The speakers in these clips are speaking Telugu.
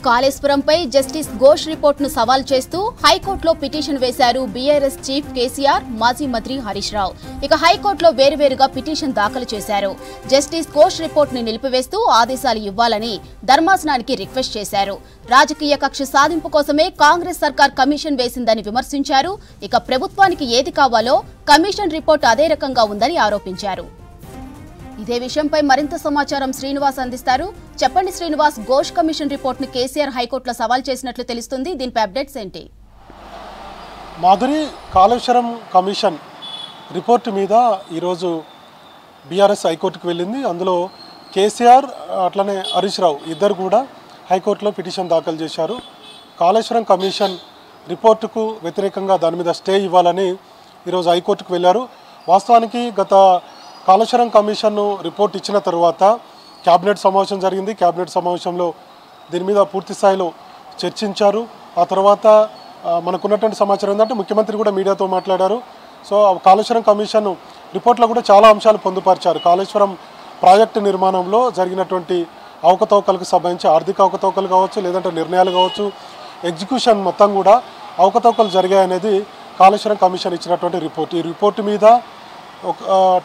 కాళేశ్వరంపై జస్టిస్ ఘోష్ రిపోర్టును సవాల్ చేస్తూ హైకోర్టులో పిటిషన్ వేశారు బీఆర్ఎస్ చీఫ్ కేసీఆర్, మాజీ మంత్రి హరీష్ రావు. ఇక హైకోర్టులో వేరువేరుగా పిటిషన్ దాఖలు చేశారు. జస్టిస్ ఘోష్ రిపోర్టును నిలిపివేస్తూ ఆదేశాలు ఇవ్వాలని ధర్మాసనానికి రిక్వెస్ట్ చేశారు. రాజకీయ కక్ష సాధింపు కోసమే కాంగ్రెస్ సర్కార్ కమిషన్ వేసిందని విమర్శించారు. ఇక ప్రభుత్వానికి ఏది కావాలో కమిషన్ రిపోర్టు అదే రకంగా ఉందని ఆరోపించారు. ఇదే విషయంపై మరింత సమాచారం శ్రీనివాస్ అందిస్తారు. చెప్పండి శ్రీనివాస్, ఘోష్ కమిషన్ రిపోర్ట్ ను కేసీఆర్ హైకోర్టులో సవాల్ చేసినట్లు తెలుస్తుంది. దీనిపై అప్డేట్స్ ఏంటి? మాధురి, కాళేశ్వరం కమిషన్ రిపోర్టు మీద ఈరోజు బీఆర్ఎస్ హైకోర్టుకు వెళ్ళింది. అందులో కేసీఆర్ అట్లనే హరీష్ రావు ఇద్దరు కూడా హైకోర్టులో పిటిషన్ దాఖలు చేశారు. కాళేశ్వరం కమిషన్ రిపోర్టుకు వ్యతిరేకంగా దాని మీద స్టే ఇవ్వాలని ఈరోజు హైకోర్టుకు వెళ్ళారు. వాస్తవానికి గత కాళేశ్వరం కమిషన్ రిపోర్ట్ ఇచ్చిన తర్వాత క్యాబినెట్ సమావేశం జరిగింది. క్యాబినెట్ సమావేశంలో దీని మీద పూర్తి స్థాయిలో చర్చించారు. ఆ తర్వాత మనకున్నటువంటి సమాచారం ఏంటంటే ముఖ్యమంత్రి కూడా మీడియాతో మాట్లాడారు. సో కాళేశ్వరం కమిషన్ రిపోర్ట్లో కూడా చాలా అంశాలు పొందుపరిచారు. కాళేశ్వరం ప్రాజెక్టు నిర్మాణంలో జరిగినటువంటి అవకతవకలకు సంబంధించి ఆర్థిక అవకతవకలు కావచ్చు, లేదంటే నిర్ణయాలు కావచ్చు, ఎగ్జిక్యూషన్ మొత్తం కూడా అవకతవకలు జరిగాయనేది కాళేశ్వరం కమిషన్ ఇచ్చినటువంటి రిపోర్ట్. ఈ రిపోర్టు మీద ఒక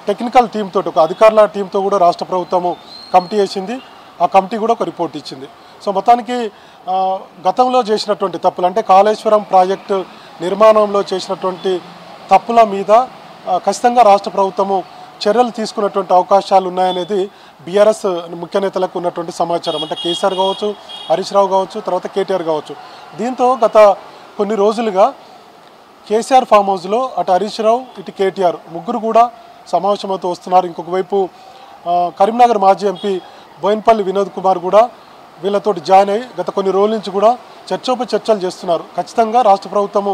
టెక్నికల్ టీంతో, ఒక అధికారుల టీంతో కూడా రాష్ట్ర ప్రభుత్వము కమిటీ వేసింది. ఆ కమిటీ కూడా ఒక రిపోర్ట్ ఇచ్చింది. సో మొత్తానికి గతంలో చేసినటువంటి తప్పులు, అంటే కాళేశ్వరం ప్రాజెక్టు నిర్మాణంలో చేసినటువంటి తప్పుల మీద ఖచ్చితంగా రాష్ట్ర ప్రభుత్వము చర్యలు తీసుకున్నటువంటి అవకాశాలు ఉన్నాయనేది బీఆర్ఎస్ ముఖ్య నేతలకు ఉన్నటువంటి సమాచారం. అంటే కేసీఆర్ కావచ్చు, హరీష్ రావు కావచ్చు, తర్వాత కేటీఆర్ కావచ్చు. దీంతో గత కొన్ని రోజులుగా కేసీఆర్ ఫామ్ హౌస్లో అటు హరీష్ రావు, ఇటు కేటీఆర్ ముగ్గురు కూడా సమావేశమవుతూ వస్తున్నారు. ఇంకొక వైపు కరీంనగర్ మాజీ ఎంపీ బోయిన్పల్లి వినోద్ కుమార్ కూడా వీళ్ళతో జాయిన్ అయ్యి గత కొన్ని రోజుల నుంచి కూడా చర్చలు చేస్తున్నారు. ఖచ్చితంగా రాష్ట్ర ప్రభుత్వము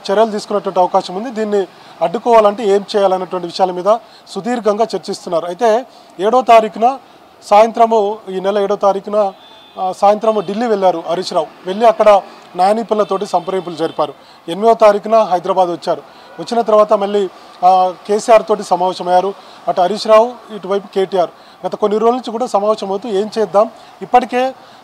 చర్యలు తీసుకున్నటువంటి అవకాశం ఉంది. దీన్ని అడ్డుకోవాలంటే ఏం చేయాలన్నటువంటి విషయాల మీద సుదీర్ఘంగా చర్చిస్తున్నారు. అయితే 7వ తారీఖున సాయంత్రము, ఈ నెల 7వ తారీఖున సాయంత్రం ఢిల్లీ వెళ్ళారు హరీష్ రావు. వెళ్ళి అక్కడ న్యాయ నిపుణులతోటి సంప్రదింపులు జరిపారు. 8వ తారీఖున హైదరాబాద్ వచ్చారు. వచ్చిన తర్వాత మళ్ళీ కేసీఆర్ తోటి సమావేశమయ్యారు. అటు హరీష్ రావు, ఇటువైపు కేటీఆర్ గత కొన్ని రోజుల నుంచి కూడా సమావేశం అవుతూ ఏం చేద్దాం, ఇప్పటికే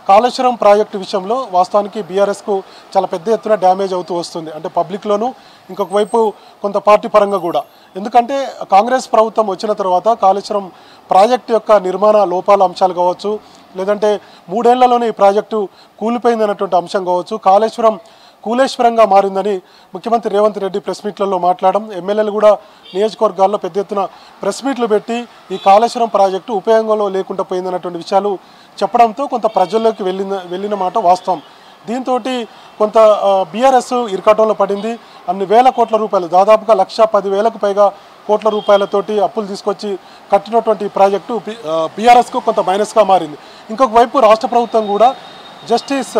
కాళేశ్వరం ప్రాజెక్టు విషయంలో వాస్తవానికి బీఆర్ఎస్కు చాలా పెద్ద ఎత్తున డ్యామేజ్ అవుతూ వస్తుంది. అంటే పబ్లిక్లోనూ, ఇంకొక వైపు కొంత పార్టీ పరంగా కూడా. ఎందుకంటే కాంగ్రెస్ ప్రభుత్వం వచ్చిన తర్వాత కాళేశ్వరం ప్రాజెక్టు యొక్క నిర్మాణ లోపాల అంశాలు కావచ్చు, లేదంటే 3 ఏళ్లలోనే ఈ ప్రాజెక్టు కూలిపోయిందన్నటువంటి అంశం కావచ్చు, కాళేశ్వరం కూలేశ్వరంగా మారిందని ముఖ్యమంత్రి రేవంత్ రెడ్డి ప్రెస్ మీట్లలో మాట్లాడడం, ఎమ్మెల్యేలు కూడా నియోజకవర్గాల్లో పెద్ద ఎత్తున ప్రెస్ మీట్లు పెట్టి ఈ కాళేశ్వరం ప్రాజెక్టు ఉపయోగంలో లేకుండా పోయిందన్నటువంటి విషయాలు చెప్పడంతో కొంత ప్రజల్లోకి వెళ్ళిన మాట వాస్తవం. దీంతో కొంత బీఆర్ఎస్ ఇరకాటంలో పడింది. అన్ని వేల కోట్ల రూపాయలు, దాదాపుగా 1,10,000కు పైగా కోట్ల రూపాయలతోటి అప్పులు తీసుకొచ్చి కట్టినటువంటి ఈ ప్రాజెక్టు బీఆర్ఎస్కు కొంత మైనస్గా మారింది. ఇంకొక వైపు రాష్ట్ర ప్రభుత్వం కూడా జస్టిస్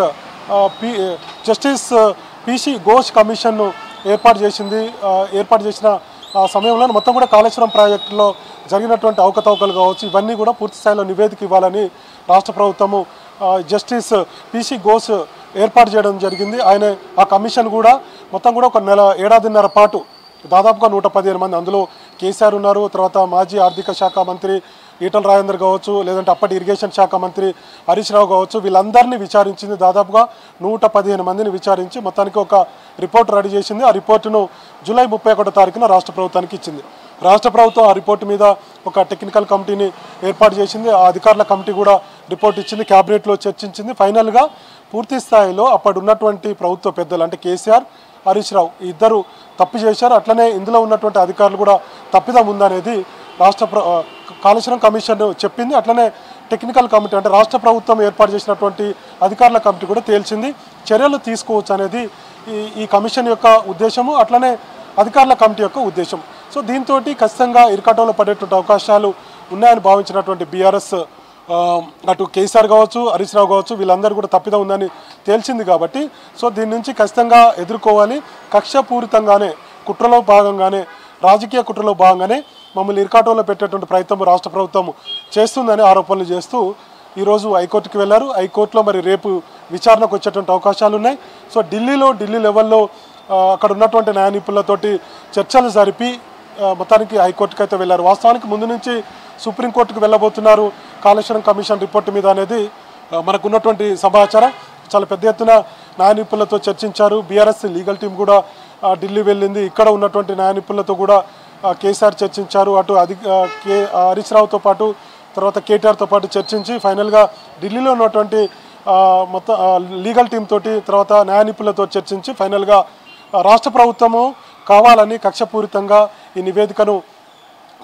పీసీ ఘోష్ కమిషన్ను ఏర్పాటు చేసిన సమయంలో మొత్తం కూడా కాళేశ్వరం ప్రాజెక్టులో జరిగినటువంటి అవకతవకలు కావచ్చు, ఇవన్నీ కూడా పూర్తి స్థాయిలో నివేదిక ఇవ్వాలని రాష్ట్ర ప్రభుత్వము జస్టిస్ పీసీ ఘోష్ ఏర్పాటు చేయడం జరిగింది. ఆయన ఆ కమిషన్ కూడా మొత్తం కూడా ఒక ఏడాదిన్నర పాటు దాదాపుగా 115 మంది, అందులో కేసీఆర్ ఉన్నారు, తర్వాత మాజీ ఆర్థిక శాఖ మంత్రి ఈటల రాజేందర్ కావచ్చు, లేదంటే అప్పటి ఇరిగేషన్ శాఖ మంత్రి హరీష్ రావు కావచ్చు, వీళ్ళందరినీ విచారించింది. దాదాపుగా 115 మందిని విచారించి మొత్తానికి ఒక రిపోర్ట్ రెడీ చేసింది. ఆ రిపోర్టును జూలై 31వ తారీఖున రాష్ట్ర ప్రభుత్వానికి ఇచ్చింది. రాష్ట్ర ప్రభుత్వం ఆ రిపోర్టు మీద ఒక టెక్నికల్ కమిటీని ఏర్పాటు చేసింది. ఆ అధికారుల కమిటీ కూడా రిపోర్ట్ ఇచ్చింది, క్యాబినెట్లో చర్చించింది. ఫైనల్గా పూర్తి స్థాయిలో అప్పటి ఉన్నటువంటి ప్రభుత్వ పెద్దలు, అంటే కేసీఆర్, హరీష్ రావు ఇద్దరు తప్పు చేశారు. అట్లనే ఇందులో ఉన్నటువంటి అధికారులు కూడా తప్పిదం ఉందనేది కాళేశ్వరం కమిషన్ చెప్పింది. అట్లనే టెక్నికల్ కమిటీ, అంటే రాష్ట్ర ప్రభుత్వం ఏర్పాటు చేసినటువంటి అధికారుల కమిటీ కూడా తేల్చింది. చర్యలు తీసుకోవచ్చు అనేది ఈ కమిషన్ యొక్క ఉద్దేశము, అట్లనే అధికారుల కమిటీ యొక్క ఉద్దేశం. సో దీంతో ఖచ్చితంగా ఇరకాటంలో పడేటువంటి అవకాశాలు ఉన్నాయని భావించినటువంటి బీఆర్ఎస్, అటు కేసీఆర్ కావచ్చు, హరీష్ రావు కావచ్చు, వీళ్ళందరూ కూడా తప్పిదం ఉందని తేల్చింది. కాబట్టి సో దీని నుంచి ఖచ్చితంగా ఎదుర్కోవాలి. కక్షపూరితంగానే, కుట్రలో భాగంగానే, రాజకీయ కుట్రలో భాగంగానే మమ్మల్ని ఇరకాటంలో పెట్టేటువంటి ప్రయత్నం రాష్ట్ర ప్రభుత్వం చేస్తుందని ఆరోపణలు చేస్తూ ఈరోజు హైకోర్టుకి వెళ్ళారు. హైకోర్టులో మరి రేపు విచారణకు వచ్చేటువంటి అవకాశాలు ఉన్నాయి. సో ఢిల్లీ లెవెల్లో అక్కడ ఉన్నటువంటి న్యాయ నిపుణులతోటి చర్చలు జరిపి మొత్తానికి హైకోర్టుకి అయితే వెళ్ళారు. వాస్తవానికి ముందు నుంచి సుప్రీంకోర్టుకు వెళ్ళబోతున్నారు కాళేశ్వరం కమిషన్ రిపోర్టు మీద అనేది మనకున్నటువంటి సమాచారం. చాలా పెద్ద ఎత్తున న్యాయ నిపుణులతో చర్చించారు. బీఆర్ఎస్ లీగల్ టీం కూడా ఢిల్లీ వెళ్ళింది. ఇక్కడ ఉన్నటువంటి న్యాయ నిపుణులతో కూడా కేసీఆర్ చర్చించారు. అటు హరీష్ రావుతో పాటు తర్వాత కేటీఆర్తో పాటు చర్చించి ఫైనల్గా ఢిల్లీలో ఉన్నటువంటి మొత్తం లీగల్ టీం తోటి తర్వాత న్యాయ నిపుణులతో చర్చించి ఫైనల్గా రాష్ట్ర ప్రభుత్వము కావాలని కక్షపూరితంగా ఈ నివేదికను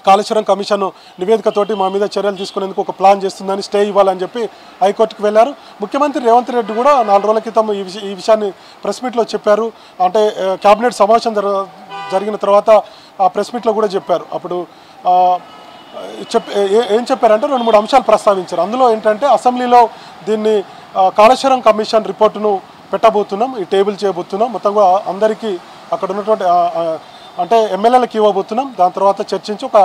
కాళేశ్వరం కమిషన్ నివేదికతోటి మా మీద చర్యలు తీసుకునేందుకు ఒక ప్లాన్ చేస్తుందని స్టే ఇవ్వాలని చెప్పి హైకోర్టుకు వెళ్ళారు. ముఖ్యమంత్రి రేవంత్ రెడ్డి కూడా 4 రోజుల క్రితం ఈ విషయాన్ని ప్రెస్ మీట్లో చెప్పారు. అంటే కేబినెట్ సమావేశం జరిగిన తర్వాత ఆ ప్రెస్ మీట్లో కూడా చెప్పారు. అప్పుడు ఏం చెప్పారంటే 2-3 అంశాలు ప్రస్తావించారు. అందులో ఏంటంటే అసెంబ్లీలో దీన్ని కాళేశ్వరం కమిషన్ రిపోర్టును పెట్టబోతున్నాం, ఈ టేబుల్ చేయబోతున్నాం, మొత్తంగా అందరికీ అక్కడ ఉన్నటువంటి అంటే ఎమ్మెల్యేలకు ఇవ్వబోతున్నాం, దాని తర్వాత చర్చించి ఒక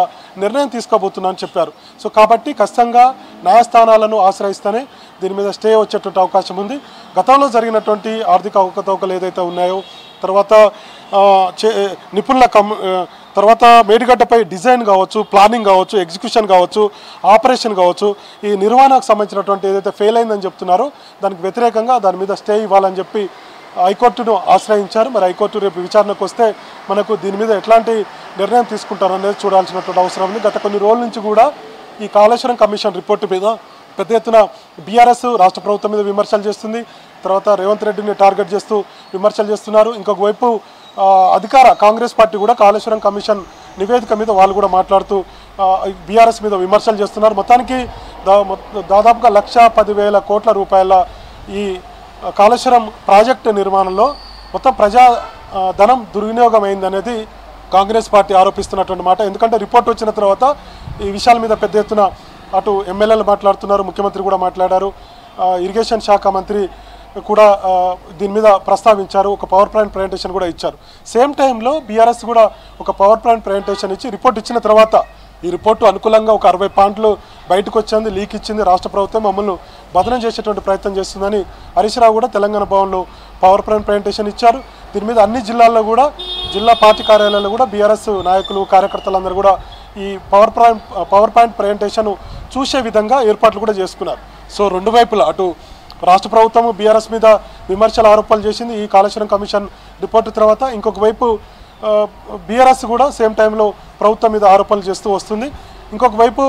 నిర్ణయం తీసుకోబోతున్నాం అని చెప్పారు. సో కాబట్టి ఖచ్చితంగా న్యాయస్థానాలను ఆశ్రయిస్తేనే దీని మీద స్టే వచ్చేటువంటి అవకాశం ఉంది. గతంలో జరిగినటువంటి ఆర్థిక అవకతవకలు ఏదైతే ఉన్నాయో తర్వాత నిపుణుల తర్వాత మేడిగడ్డపై డిజైన్ కావచ్చు, ప్లానింగ్ కావచ్చు, ఎగ్జిక్యూషన్ కావచ్చు, ఆపరేషన్ కావచ్చు, ఈ నిర్వహణకు సంబంధించినటువంటి ఏదైతే ఫెయిల్ అయిందని చెప్తున్నారో దానికి వ్యతిరేకంగా దాని మీద స్టే ఇవ్వాలని చెప్పి హైకోర్టును ఆశ్రయించారు. మరి హైకోర్టు రేపు విచారణకు వస్తే మనకు దీని మీద ఎట్లాంటి నిర్ణయం తీసుకుంటారు అనేది చూడాల్సినటువంటి అవసరం ఉంది. గత కొన్ని రోజుల నుంచి కూడా ఈ కాళేశ్వరం కమిషన్ రిపోర్టు మీద పెద్ద ఎత్తున బీఆర్ఎస్ రాష్ట్ర ప్రభుత్వం మీద విమర్శలు చేస్తుంది. తర్వాత రేవంత్ రెడ్డిని టార్గెట్ చేస్తూ విమర్శలు చేస్తున్నారు. ఇంకొక వైపు అధికార కాంగ్రెస్ పార్టీ కూడా కాళేశ్వరం కమిషన్ నివేదిక మీద వాళ్ళు కూడా మాట్లాడుతూ బీఆర్ఎస్ మీద విమర్శలు చేస్తున్నారు. మొత్తానికి దాదాపుగా 1,10,000 కోట్ల రూపాయల ఈ కాళేశ్వరం ప్రాజెక్టు నిర్మాణంలో మొత్తం ప్రజా ధనం దుర్వినియోగం అయిందనేది కాంగ్రెస్ పార్టీ ఆరోపిస్తున్నటువంటి మాట. ఎందుకంటే రిపోర్ట్ వచ్చిన తర్వాత ఈ విషయాల మీద పెద్ద ఎత్తున అటు ఎమ్మెల్యేలు మాట్లాడుతున్నారు, ముఖ్యమంత్రి కూడా మాట్లాడారు, ఇరిగేషన్ శాఖ మంత్రి కూడా దీని మీద ప్రస్తావించారు, ఒక పవర్ పాయింట్ ప్రజెంటేషన్ కూడా ఇచ్చారు. సేమ్ టైంలో బీఆర్ఎస్ కూడా ఒక పవర్ పాయింట్ ప్రజెంటేషన్ ఇచ్చి రిపోర్ట్ ఇచ్చిన తర్వాత ఈ రిపోర్టు అనుకూలంగా ఒక 60 పాయింట్లు బయటకు వచ్చింది, లీక్ ఇచ్చింది, రాష్ట్ర ప్రభుత్వం మమ్మల్ని బదనం చేసేటువంటి ప్రయత్నం చేస్తుందని హరీష్ రావు కూడా తెలంగాణ భవన్లో పవర్ పాయింట్ ప్రజెంటేషన్ ఇచ్చారు. దీని మీద అన్ని జిల్లాల్లో కూడా జిల్లా పార్టీ కార్యాలయాల్లో కూడా బీఆర్ఎస్ నాయకులు కార్యకర్తలందరూ కూడా ఈ పవర్ పాయింట్ ప్రజెంటేషన్ చూసే విధంగా ఏర్పాట్లు కూడా చేసుకున్నారు. సో రెండు వైపులా అటు రాష్ట్ర ప్రభుత్వం బీఆర్ఎస్ మీద విమర్శల ఆరోపణలు చేసింది ఈ కాళేశ్వరం కమిషన్ రిపోర్టు తర్వాత, ఇంకొక వైపు బీఆర్ఎస్ కూడా సేమ్ టైంలో ప్రభుత్వం మీద ఆరోపణలు చేస్తూ వస్తుంది. ఇంకొక వైపు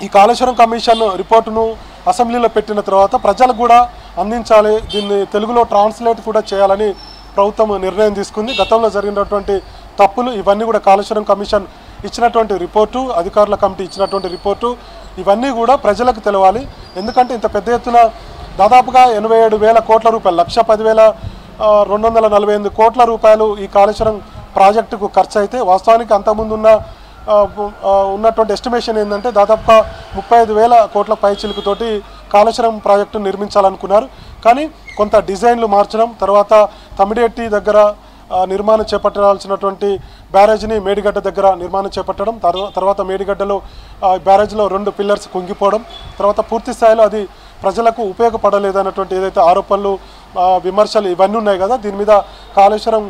ఈ కాళేశ్వరం కమిషన్ రిపోర్టును అసెంబ్లీలో పెట్టిన తర్వాత ప్రజలకు కూడా అందించాలి, దీన్ని తెలుగులో ట్రాన్స్లేట్ కూడా చేయాలని ప్రభుత్వం నిర్ణయం తీసుకుంది. గతంలో జరిగినటువంటి తప్పులు ఇవన్నీ కూడా కాళేశ్వరం కమిషన్ ఇచ్చినటువంటి రిపోర్టు, అధికారుల కమిటీ ఇచ్చినటువంటి రిపోర్టు ఇవన్నీ కూడా ప్రజలకు తెలవాలి. ఎందుకంటే ఇంత పెద్ద ఎత్తున దాదాపుగా 87,000 కోట్ల రూపాయలు 1,10,248 కోట్ల రూపాయలు ఈ కాళేశ్వరం ప్రాజెక్టుకు ఖర్చు అయితే వాస్తవానికి అంతకుముందు ఉన్నటువంటి ఎస్టిమేషన్ ఏంటంటే దాదాపుగా 35,000 కోట్ల పైచిలుకుతోటి కాళేశ్వరం ప్రాజెక్టు నిర్మించాలనుకున్నారు. కానీ కొంత డిజైన్లు మార్చడం, తర్వాత తమిడేటి దగ్గర నిర్మాణం చేపట్టాల్సినటువంటి బ్యారేజ్ని మేడిగడ్డ దగ్గర నిర్మాణం చేపట్టడం, తర్వాత మేడిగడ్డలో బ్యారేజ్లో 2 పిల్లర్స్ కుంగిపోవడం, తర్వాత పూర్తి స్థాయిలో అది ప్రజలకు ఉపయోగపడలేదన్నటువంటి ఏదైతే ఆరోపణలు విమర్శలు ఇవన్నీ ఉన్నాయి కదా, దీని మీద కాళేశ్వరం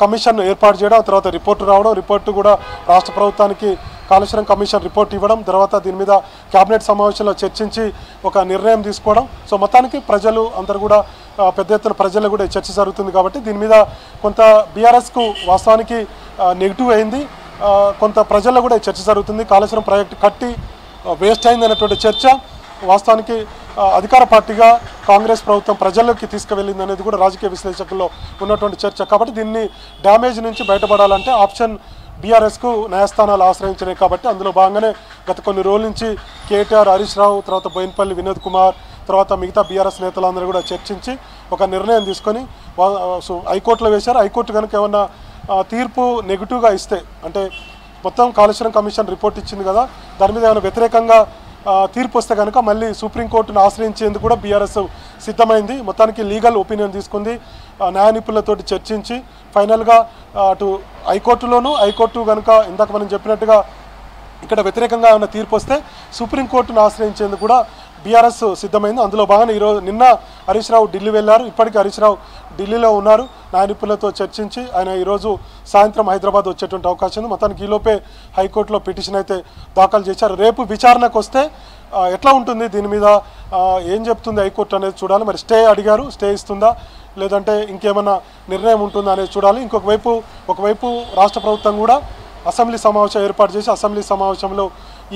కమిషన్ ఏర్పాటు చేయడం, తర్వాత రిపోర్టు రావడం, రిపోర్టు కూడా రాష్ట్ర ప్రభుత్వానికి కాళేశ్వరం కమిషన్ రిపోర్ట్ ఇవ్వడం, తర్వాత దీని మీద కేబినెట్ సమావేశంలో చర్చించి ఒక నిర్ణయం తీసుకోవడం. సో మొత్తానికి ప్రజలు అందరూ కూడా పెద్ద ఎత్తున ప్రజలు కూడా చర్చ జరుగుతుంది కాబట్టి దీని మీద కొంత బీఆర్ఎస్కు వాస్తవానికి నెగిటివ్ అయింది, కొంత ప్రజల్లో కూడా చర్చ జరుగుతుంది. కాళేశ్వరం ప్రాజెక్టు కట్టి వేస్ట్ అయింది అన్నటువంటి చర్చ వాస్తవానికి అధికార పార్టీగా కాంగ్రెస్ ప్రభుత్వం ప్రజల్లోకి తీసుకువెళ్ళింది అనేది కూడా రాజకీయ విశ్లేషకుల్లో ఉన్నటువంటి చర్చ. కాబట్టి దీన్ని డ్యామేజ్ నుంచి బయటపడాలంటే ఆప్షన్ బీఆర్ఎస్కు న్యాయస్థానాలు ఆశ్రయించినాయి. కాబట్టి అందులో భాగంగానే గత కొన్ని రోజుల నుంచి కేటీఆర్, హరీష్ రావు, తర్వాత బోయినపల్లి వినోద్ కుమార్, తర్వాత మిగతా బీఆర్ఎస్ నేతలందరూ కూడా చర్చించి ఒక నిర్ణయం తీసుకొని హైకోర్టులో వేశారు. హైకోర్టు కనుక ఏమన్నా తీర్పు నెగిటివ్గా ఇస్తే, అంటే మొత్తం కాళేశ్వరం కమిషన్ రిపోర్ట్ ఇచ్చింది కదా, దాని మీద ఏమైనా వ్యతిరేకంగా తీర్పు వస్తే కనుక మళ్ళీ సుప్రీంకోర్టును ఆశ్రయించేందుకు కూడా బీఆర్ఎస్ సిద్ధమైంది. మొత్తానికి లీగల్ ఒపీనియన్ తీసుకుంది, న్యాయ నిపుణులతోటి చర్చించి ఫైనల్గా అటు హైకోర్టు కనుక ఇందాక మనం చెప్పినట్టుగా ఇక్కడ వ్యతిరేకంగా ఏమైనా తీర్పు వస్తే సుప్రీంకోర్టును ఆశ్రయించేందుకు కూడా బీఆర్ఎస్ సిద్ధమైంది. అందులో భాగంగా నిన్న హరీష్ రావు ఢిల్లీ వెళ్ళారు, ఇప్పటికీ హరీష్ రావు ఢిల్లీలో ఉన్నారు. న్యాయ నిపుణులతో చర్చించి ఆయన ఈరోజు సాయంత్రం హైదరాబాద్ వచ్చేటువంటి అవకాశం ఉంది. మొత్తానికి ఈలోపే హైకోర్టులో పిటిషన్ అయితే దాఖలు చేశారు. రేపు విచారణకు వస్తే ఎట్లా ఉంటుంది దీని మీద ఏం చెప్తుంది హైకోర్టు అనేది చూడాలి. మరి స్టే అడిగారు, స్టే ఇస్తుందా లేదంటే ఇంకేమైనా నిర్ణయం ఉంటుందా అనేది చూడాలి. ఒకవైపు రాష్ట్ర ప్రభుత్వం కూడా అసెంబ్లీ సమావేశం ఏర్పాటు చేసి అసెంబ్లీ సమావేశంలో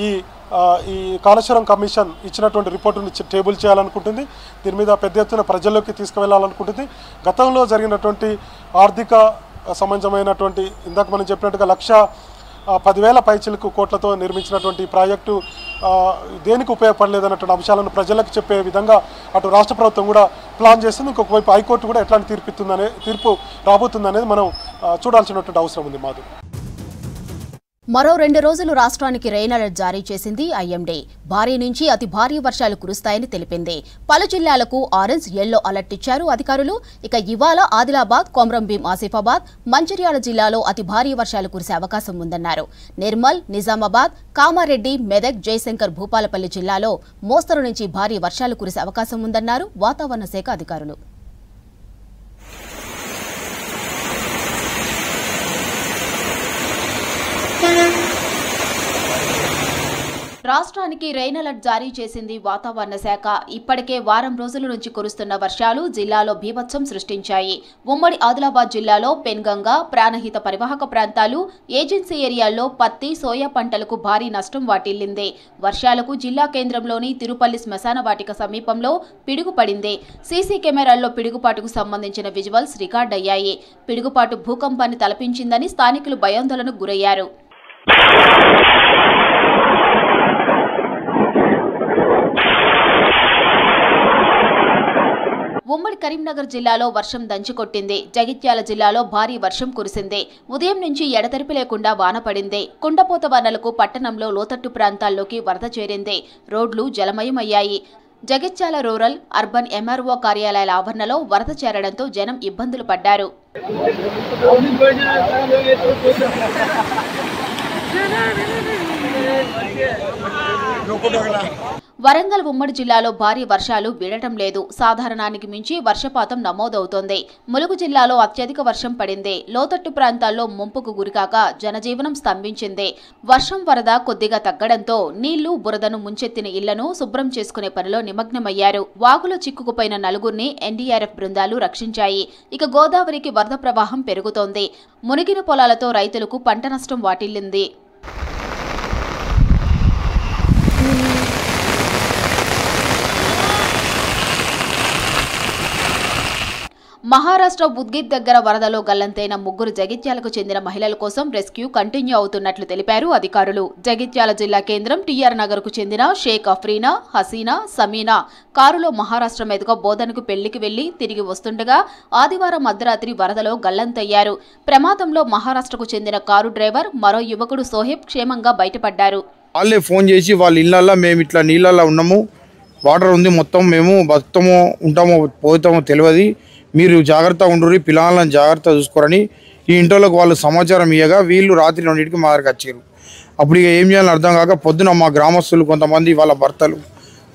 ఈ కాళేశ్వరం కమిషన్ ఇచ్చినటువంటి రిపోర్టును టేబుల్ చేయాలనుకుంటుంది. దీని మీద పెద్ద ఎత్తున ప్రజల్లోకి తీసుకువెళ్ళాలనుకుంటుంది. గతంలో జరిగినటువంటి ఆర్థిక సమంజసమైనటువంటి ఇందాక మనం చెప్పినట్టుగా 1,10,000 పైచిలకు కోట్లతో నిర్మించినటువంటి ప్రాజెక్టు దేనికి ఉపయోగపడలేదన్నటువంటి అంశాలను ప్రజలకు చెప్పే విధంగా అటు రాష్ట్ర ప్రభుత్వం కూడా ప్లాన్ చేస్తుంది. ఇంకొకవైపు హైకోర్టు కూడా ఎట్లాంటి తీర్పు రాబోతుందనేది మనం చూడాల్సినటువంటి అవసరం ఉంది. మాధు, మరో 2 రోజులు రాష్ట్రానికి రెయిన్ అలర్ట్ జారీ చేసింది ఐఎండీ. భారీ నుంచి అతి భారీ వర్షాలు కురుస్తాయని తెలిపింది. పలు జిల్లాలకు ఆరెంజ్, యెల్లో అలర్ట్ ఇచ్చారు అధికారులు. ఇక ఇవాళ ఆదిలాబాద్, కొమ్రంభీం, ఆసిఫాబాద్, మంచిర్యాల జిల్లాలో అతి భారీ వర్షాలు కురిసే అవకాశం ఉందన్నారు. నిర్మల్, నిజామాబాద్, కామారెడ్డి, మెదక్, జయశంకర్, భూపాలపల్లి జిల్లాలో మోస్తరు నుంచి భారీ వర్షాలు కురిసే అవకాశం ఉందన్నారు వాతావరణ శాఖ అధికారులు. రాష్ట్రానికి రెయిన్ అలర్ట్ జారీ చేసింది వాతావరణ శాఖ. ఇప్పటికే వారం రోజుల నుంచి కురుస్తున్న వర్షాలు జిల్లాలో బీభత్సం సృష్టించాయి. ఉమ్మడి ఆదిలాబాద్ జిల్లాలో పెన్గంగా, ప్రాణహిత పరివాహక ప్రాంతాలు, ఏజెన్సీ ఏరియాల్లో పత్తి, సోయా పంటలకు భారీ నష్టం వాటిల్లింది. వర్షాలకు జిల్లా కేంద్రంలోని తిరుపల్లి శ్మశాన వాటిక సమీపంలో పిడుగు పడింది. సీసీ కెమెరాల్లో పిడుగుపాటుకు సంబంధించిన విజువల్స్ రికార్డయ్యాయి. పిడుగుపాటు భూకంపాన్ని తలపించిందని స్థానికులు భయాందోళనకు గురయ్యారు. ఉమ్మడి కరీంనగర్ జిల్లాలో వర్షం దంచుకొట్టింది. జగిత్యాల జిల్లాలో భారీ వర్షం కురిసింది. ఉదయం నుంచి ఎడతెరిపి లేకుండా వాన పడింది. కుండపోత వానలకు పట్టణంలో లోతట్టు ప్రాంతాల్లోకి వరద చేరింది. రోడ్లు జలమయమయ్యాయి. జగిత్యాల రూరల్, అర్బన్ ఎంఆర్ఓ కార్యాలయాల ఆవరణలో వరద చేరడంతో జనం ఇబ్బందులు పడ్డారు. వరంగల్ ఉమ్మడి జిల్లాలో భారీ వర్షాలు వీడటం లేదు. సాధారణానికి మించి వర్షపాతం నమోదవుతోంది. ములుగు జిల్లాలో అత్యధిక వర్షం పడింది. లోతట్టు ప్రాంతాల్లో ముంపుకు గురికాక జనజీవనం స్తంభించింది. వర్షం వరద కొద్దిగా తగ్గడంతో నీళ్లు, బురదను ముంచెత్తిన ఇళ్లను శుభ్రం చేసుకునే పనిలో నిమగ్నమయ్యారు. వాగులో చిక్కుకుపోయిన నలుగురిని ఎన్డీఆర్ఎఫ్ బృందాలు రక్షించాయి. ఇక గోదావరికి వరద ప్రవాహం పెరుగుతోంది. మునిగిన పొలాలతో రైతులకు పంట నష్టం వాటిల్లింది. మహారాష్ట్ర ఉద్గిత్ దగ్గర వరదలో గల్లంతైన 3 జగిత్యాలకు చెందిన మహిళల కోసం రెస్క్యూ కంటిన్యూ అవుతున్నట్లు తెలిపారు అధికారులు. జగిత్యాల జిల్లా కేంద్రం టీఆర్ నగర్కు చెందిన షేక్ అఫ్రీనా, హసీనా, సమీనా కారులో మహారాష్ట్ర మీదుగా బోధనకు పెళ్లికి వెళ్లి తిరిగి వస్తుండగా ఆదివారం అర్ధరాత్రి వరదలో గల్లంతయ్యారు. ప్రమాదంలో మహారాష్ట్రకు చెందిన కారు డ్రైవర్, మరో యువకుడు సోహెబ్ క్షేమంగా బయటపడ్డారు. వాళ్ళే ఫోన్ చేసి వాళ్ళ ఇళ్ళల్లో మేము ఇట్లా నీళ్ళల్లో ఉన్నాము, వాటర్ ఉంది, మొత్తం మేము బతుకుతామో ఉంటామో పోతామో తెలియదు, మీరు జాగ్రత్తగా ఉండుర్రి, పిల్లలను జాగ్రత్త చూసుకోరని ఈ ఇంట్లోకి వాళ్ళు సమాచారం ఇవ్వగా వీళ్ళు రాత్రి 2ంటికి మా దగ్గరికి వచ్చారు. అప్పుడు ఇక ఏం చేయాలని అర్థం కాక పొద్దున మా గ్రామస్తులు కొంతమంది వాళ్ళ భర్తలు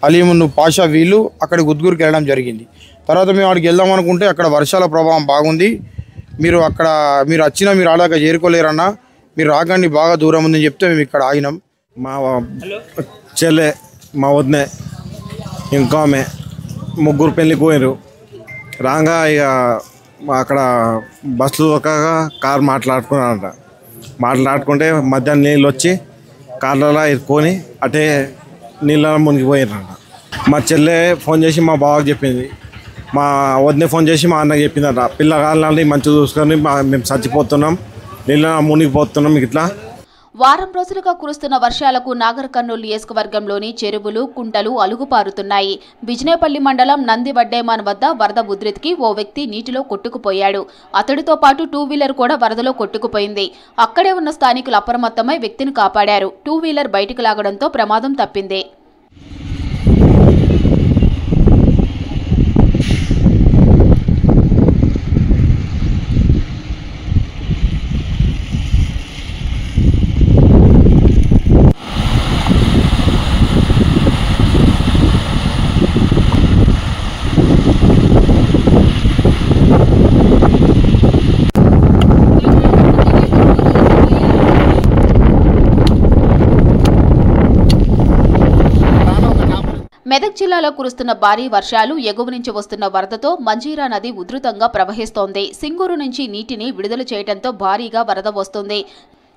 అలీమును పాషా వీళ్ళు అక్కడికి ఉద్గురికి వెళ్ళడం జరిగింది. తర్వాత మేము అక్కడికి వెళ్దాం అనుకుంటే అక్కడ వర్షాల ప్రభావం బాగుంది, మీరు వచ్చినా మీరు ఆడాక చేరుకోలేరన్నా, మీరు రాకండి, బాగా దూరం ఉందని చెప్తే మేము ఇక్కడ ఆగినాం. మా చెల్లె, మా వదినే, ఇంకా ఆమె 3 పెళ్ళికి పోయారు. రాగా ఇక అక్కడ బస్సులు దొరకగా కారు మాట్లాడుకుంటే మధ్యాహ్నం నీళ్ళు వచ్చి కార్లలో ఎత్తుకొని అటే నీళ్ళలో మునిగిపోయారంట. మా చెల్లె ఫోన్ చేసి మా బావకి చెప్పింది, మా వదిన ఫోన్ చేసి మా అన్నకి చెప్పిందంట, పిల్లగాళ్ళని మంచిగా చూసుకొని మేము చచ్చిపోతున్నాం, నీళ్ళ మునిగిపోతున్నాం. ఇట్లా వారం రోజులుగా కురుస్తున్న వర్షాలకు నాగర్ కర్నూలు నియోజకవర్గంలోని చెరువులు, కుంటలు అలుగుపారుతున్నాయి. బిజినేపల్లి మండలం నందివడ్డేమాన్ వద్ద వరద ఉధృతికి ఓ వ్యక్తి నీటిలో కొట్టుకుపోయాడు. అతడితో పాటు 2 వీలర్ కూడా వరదలో కొట్టుకుపోయింది. అక్కడే ఉన్న స్థానికులు అప్రమత్తమై వ్యక్తిని కాపాడారు. 2 వీలర్ బయటకు లాగడంతో ప్రమాదం తప్పింది. మెదక్ జిల్లాలో కురుస్తున్న భారీ వర్షాలు, ఎగువ నుంచి వస్తున్న వరదతో మంజీరా నది ఉధృతంగా ప్రవహిస్తోంది. సింగూరు నుంచి నీటిని విడుదల చేయడంతో భారీగా వరద వస్తుంది.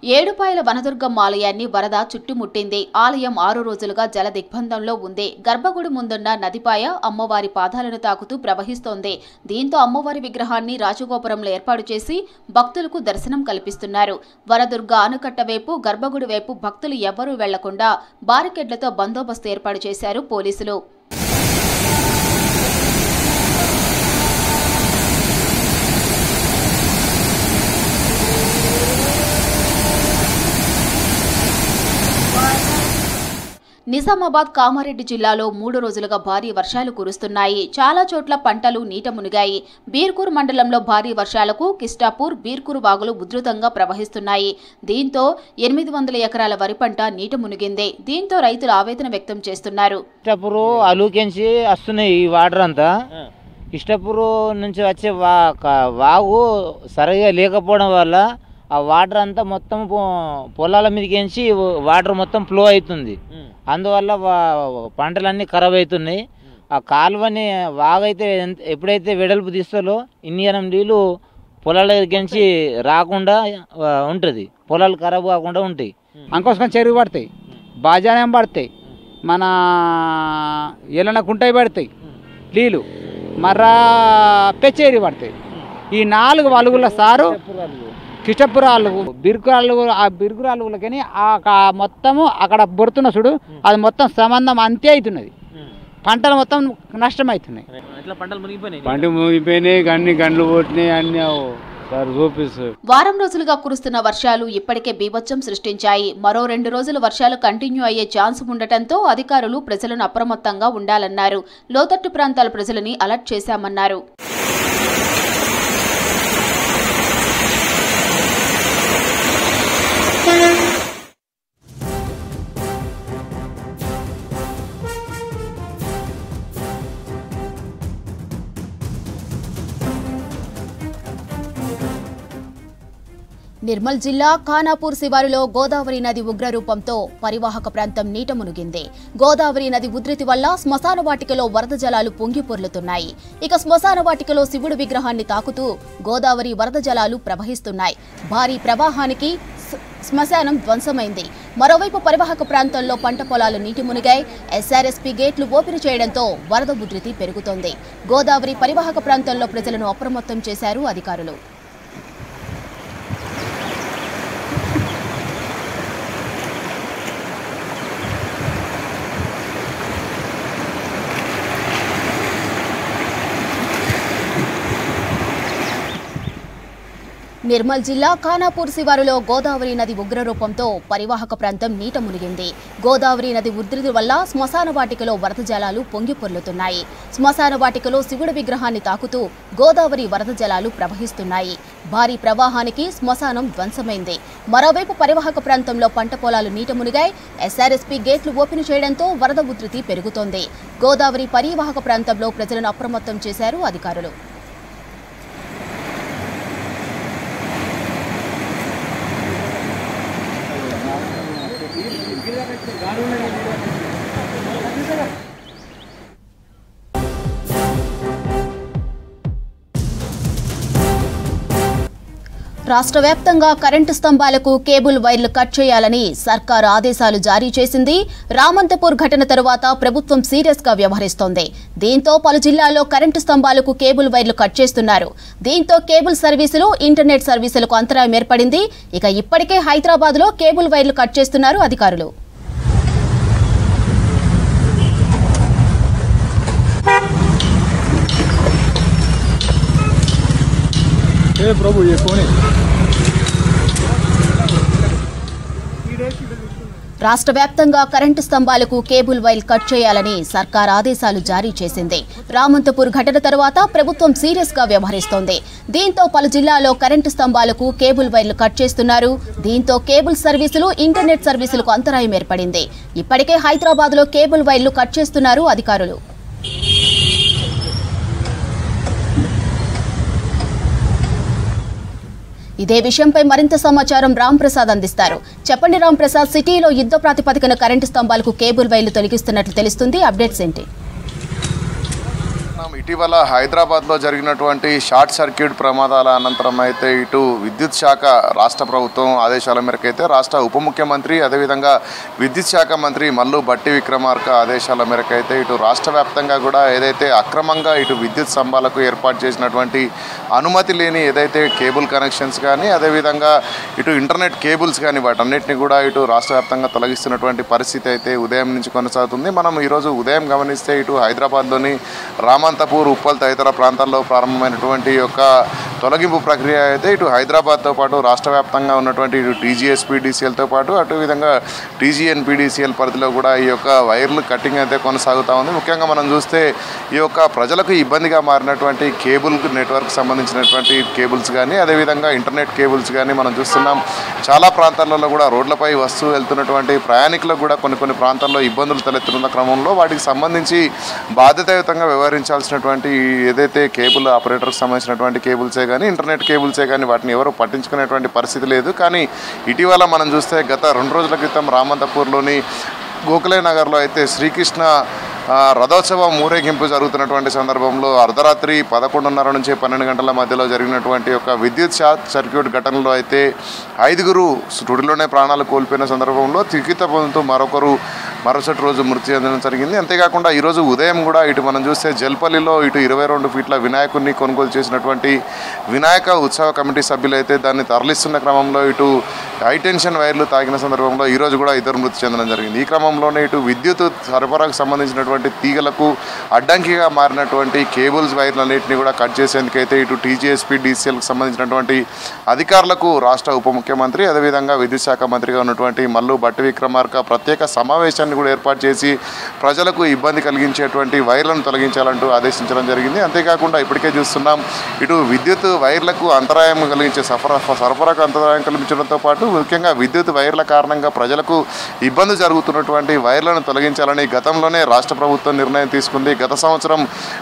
ఏడుపాయల వనదుర్గమ్మ ఆలయాన్ని వరద చుట్టుముట్టింది. ఆలయం 6 రోజులుగా జల దిగ్బంధంలో ఉంది. గర్భగుడి ముందున్న నదిపాయ అమ్మవారి పాదాలను తాకుతూ ప్రవహిస్తోంది. దీంతో అమ్మవారి విగ్రహాన్ని రాజగోపురంలో ఏర్పాటు చేసి భక్తులకు దర్శనం కల్పిస్తున్నారు. వనదుర్గ ఆనకట్ట వైపు, గర్భగుడి వైపు భక్తులు ఎవ్వరూ వెళ్లకుండా బారికేడ్లతో బందోబస్తు ఏర్పాటు చేశారు పోలీసులు. నిజామాబాద్, కామారెడ్డి జిల్లాలో 3 రోజులుగా భారీ వర్షాలు కురుస్తున్నాయి. చాలా చోట్ల పంటలు నీట మునిగాయి. బీర్కూర్ మండలంలో భారీ వర్షాలకు కిస్టాపూర్, బీర్కూర్ వాగులు ఉధృతంగా ప్రవహిస్తున్నాయి. దీంతో 800 ఎకరాల వరి పంట నీట మునిగింది. దీంతో రైతులు ఆవేదన వ్యక్తం చేస్తున్నారు. కిస్టాపూర్ అలుకెంచి వస్తున్నాయి ఈ వాటర్ అంతా. కిస్టాపూర్ నుంచి వచ్చే వాగు సరిగా లేకపోవడం వల్ల ఆ వాటర్ అంతా మొత్తం పొలాల మీదకించి వాటర్ మొత్తం ఫ్లో అవుతుంది. అందువల్ల పంటలన్నీ ఖరాబ్ అవుతున్నాయి. ఆ కాలువని వాగైతే ఎప్పుడైతే వెడల్పు తీస్తారో ఇన్ని నీళ్ళు పొలాల దగ్గరికి రాకుండా ఉంటుంది, పొలాలు ఖరాబ్ కాకుండా ఉంటాయి. అంకోసం చెరువు పడతాయి, బాజానేం పడతాయి, మన ఎలన కుంటాయి పడతాయి నీళ్ళు, మర్రా పెచ్చేరి పడతాయి. ఈ 4 అలుగుల సారు కిష్టపుర అలుగు, బిరుకు అలుగు. ఆ బిరుకు అలుగులకని మొత్తము అక్కడ బొరుతున్న చూడు, అది మొత్తం సంబంధం అంతే అవుతున్నది. పంటలు మొత్తం నష్టం అవుతున్నాయి. పంట మునిగిపోయినాయి, అన్ని గండ్లు పోతున్నాయి, అన్ని చూపిస్తాయి. వారం రోజులుగా కురుస్తున్న వర్షాలు ఇప్పటికే బీభత్సం సృష్టించాయి. మరో 2 రోజులు వర్షాలు కంటిన్యూ అయ్యే ఛాన్స్ ఉండటంతో అధికారులు ప్రజలను అప్రమత్తంగా ఉండాలన్నారు. లోతట్టు ప్రాంతాల ప్రజలని అలర్ట్ చేశామన్నారు. నిర్మల్ జిల్లా ఖానాపూర్ శివారులో గోదావరి నది ఉగ్రరూపంతో పరివాహక ప్రాంతం నీట మునిగింది. గోదావరి నది ఉధృతి వల్ల శ్మశాన వాటికలో వరద జలాలు పొంగి పొర్లుతున్నాయి. ఇక శ్మశాన వాటికలో శివుడి విగ్రహాన్ని తాకుతూ గోదావరి వరద జలాలు ప్రవహిస్తున్నాయి. భారీ ప్రవాహానికి శ్మశానం ధ్వంసమైంది. మరోవైపు పరివాహక ప్రాంతంలో పంట పొలాలు నీటి మునిగాయి. ఎస్ఆర్ఎస్పీ గేట్లు ఓపెన్ చేయడంతో వరద ఉధృతి పెరుగుతోంది. గోదావరి పరివాహక ప్రాంతంలో ప్రజలను అప్రమత్తం చేశారు అధికారులు. నిర్మల్ జిల్లా ఖానాపూర్ శివారులో గోదావరి నది ఉగ్రరూపంతో పరివాహక ప్రాంతం నీట మునిగింది. గోదావరి నది ఉధృతి వల్ల శ్మశాన వాటికలో వరద జలాలు పొంగి పొర్లుతున్నాయి. శ్మశాన వాటికలో శివుడి విగ్రహాన్ని తాకుతూ గోదావరి వరద జలాలు ప్రవహిస్తున్నాయి. భారీ ప్రవాహానికి శ్మశానం ధ్వంసమైంది. మరోవైపు పరివాహక ప్రాంతంలో పంట పొలాలు నీట మునిగాయి. ఎస్ఆర్ఎస్పీ గేట్లు ఓపెన్ చేయడంతో వరద ఉధృతి పెరుగుతోంది. గోదావరి పరివాహక ప్రాంతంలో ప్రజలను అప్రమత్తం చేశారు అధికారులు. రాష్ట్ర వ్యాప్తంగా కరెంటు స్తంభాలకు కేబుల్ వైర్లు కట్ చేయాలని సర్కారు ఆదేశాలు జారీ చేసింది. రామంతపూర్ ఘటన తరువాత ప్రభుత్వం సీరియస్ గా వ్యవహరిస్తోంది. దీంతో పలు జిల్లాల్లో కరెంటు స్తంభాలకు కేబుల్ వైర్లు కట్ చేస్తున్నారు. దీంతో కేబుల్ సర్వీసులు, ఇంటర్నెట్ సర్వీసులకు అంతరాయం ఏర్పడింది. ఇక ఇప్పటికే హైదరాబాద్ లో కేబుల్ వైర్లు కట్ చేస్తున్నారు అధికారులు. రాష్ట్ర వ్యాప్తంగా కరెంటు స్తంభాలకు కేబుల్ వైర్లు కట్ చేయాలని సర్కార్ ఆదేశాలు జారీ చేసింది. రామంతపూర్ ఘటన తరువాత ప్రభుత్వం సీరియస్ గా వ్యవహరిస్తోంది. దీంతో పలు జిల్లాల్లో కరెంటు స్తంభాలకు కేబుల్ వైర్లు కట్ చేస్తున్నారు. దీంతో కేబుల్ సర్వీసులు, ఇంటర్నెట్ సర్వీసులకు అంతరాయం ఏర్పడింది. ఇప్పటికే హైదరాబాద్ లో కేబుల్ వైర్లు కట్ చేస్తున్నారు అధికారులు. ఇదే విషయంపై మరింత సమాచారం రామ్ ప్రసాద్ అందిస్తారు. చెప్పండి రామ్ ప్రసాద్, సిటీలో యుద్ధ ప్రాతిపదికన కరెంటు స్తంభాలకు కేబుల్ వైర్లు తొలగిస్తున్నట్లు తెలుస్తుంది. అప్డేట్స్ ఏంటి? ఇటీవల హైదరాబాద్లో జరిగినటువంటి షార్ట్ సర్క్యూట్ ప్రమాదాల అనంతరం అయితే ఇటు విద్యుత్ శాఖ రాష్ట్ర ప్రభుత్వం ఆదేశాల మేరకు అయితే రాష్ట్ర ఉప ముఖ్యమంత్రి అదేవిధంగా విద్యుత్ శాఖ మంత్రి మల్లు భట్టి విక్రమార్క ఆదేశాల మేరకు అయితే ఇటు రాష్ట్ర వ్యాప్తంగా కూడా ఏదైతే అక్రమంగా ఇటు విద్యుత్ స్తంభాలకు ఏర్పాటు చేసినటువంటి అనుమతి లేని ఏదైతే కేబుల్ కనెక్షన్స్ కానీ అదేవిధంగా ఇటు ఇంటర్నెట్ కేబుల్స్ కానీ వాటన్నిటిని కూడా ఇటు రాష్ట్ర వ్యాప్తంగా తొలగిస్తున్నటువంటి పరిస్థితి అయితే ఉదయం నుంచి కొనసాగుతుంది. మనం ఈరోజు ఉదయం గమనిస్తే ఇటు హైదరాబాద్లోని రామంతపూర్, ఉప్పల్ తదితర ప్రాంతాల్లో ప్రారంభమైనటువంటి యొక్క తొలగింపు ప్రక్రియ అయితే ఇటు హైదరాబాద్తో పాటు రాష్ట్ర వ్యాప్తంగా ఉన్నటువంటి ఇటు టీజీఎస్పీడీసీఎల్తో పాటు అటు విధంగా టీజీఎన్పీడీసీఎల్ పరిధిలో కూడా ఈ యొక్క వైర్లు కట్టింగ్ అయితే కొనసాగుతూ ఉంది. ముఖ్యంగా మనం చూస్తే ఈ యొక్క ప్రజలకు ఇబ్బందిగా మారినటువంటి కేబుల్ నెట్వర్క్ సంబంధించినటువంటి కేబుల్స్ కానీ అదేవిధంగా ఇంటర్నెట్ కేబుల్స్ కానీ మనం చూస్తున్నాం. చాలా ప్రాంతాలలో కూడా రోడ్లపై వస్తూ వెళ్తున్నటువంటి ప్రయాణికులకు కూడా కొన్ని ప్రాంతాల్లో ఇబ్బందులు తలెత్తుతున్న క్రమంలో వాటికి సంబంధించి బాధ్యతాయుతంగా వ్యవహరించాల్సినటువంటి ఏదైతే కేబుల్ ఆపరేటర్కి సంబంధించినటువంటి కేబుల్సే కానీ ఇంటర్నెట్ కేబుల్సే కానీ వాటిని ఎవరు పట్టించుకునేటువంటి పరిస్థితి లేదు. కానీ ఇటీవల మనం చూస్తే గత 2 రోజుల క్రితం రామంతపూర్లోని గోఖలే నగర్లో అయితే శ్రీకృష్ణ రథోత్సవం ఊరేగింపు జరుగుతున్నటువంటి సందర్భంలో అర్ధరాత్రి 11:30 నుంచి 12 గంటల మధ్యలో జరిగినటువంటి ఒక విద్యుత్ షార్ట్ సర్క్యూట్ ఘటనలో అయితే 5గురు స్టూడియోలోనే ప్రాణాలు కోల్పోయిన సందర్భంలో చికిత్స పొందుతూ మరుసటి రోజు మృతి చెందడం జరిగింది. అంతేకాకుండా ఈరోజు ఉదయం కూడా ఇటు మనం చూస్తే జల్పల్లిలో ఇటు 22 ఫీట్ల వినాయకుడిని కొనుగోలు చేసినటువంటి వినాయక ఉత్సవ కమిటీ సభ్యులు అయితే దాన్ని తరలిస్తున్న క్రమంలో ఇటు హైటెన్షన్ వైర్లు తాగిన సందర్భంలో ఈరోజు కూడా 2 మృతి చెందడం జరిగింది. ఈ క్రమంలోనే ఇటు విద్యుత్ సరఫరాకు సంబంధించినటువంటి తీగలకు అడ్డంకిగా మారినటువంటి కేబుల్స్ వైర్లన్నింటినీ కూడా కట్ చేసేందుకైతే ఇటు టీజీఎస్పీడీసీఎల్కి సంబంధించినటువంటి అధికారులకు రాష్ట్ర ఉప ముఖ్యమంత్రి అదేవిధంగా విద్యుత్ శాఖ మంత్రిగా ఉన్నటువంటి మల్లు భట్టి విక్రమార్క ప్రత్యేక సమావేశాన్ని కూడా ఏర్పాటు చేసి ప్రజలకు ఇబ్బంది కలిగించేటువంటి వైర్లను తొలగించాలంటూ ఆదేశించడం జరిగింది. అంతేకాకుండా ఇప్పటికే చూస్తున్నాం ఇటు విద్యుత్ వైర్లకు అంతరాయం కలిగించే సరఫరాకు అంతరాయం కలిగించడంతో పాటు ముఖ్యంగా విద్యుత్ వైర్ల కారణంగా ప్రజలకు ఇబ్బంది జరుగుతున్నటువంటి వైర్లను తొలగించాలని గతంలోనే రాష్ట్ర ప్రభుత్వం నిర్ణయం తీసుకుంది. గత సంవత్సరం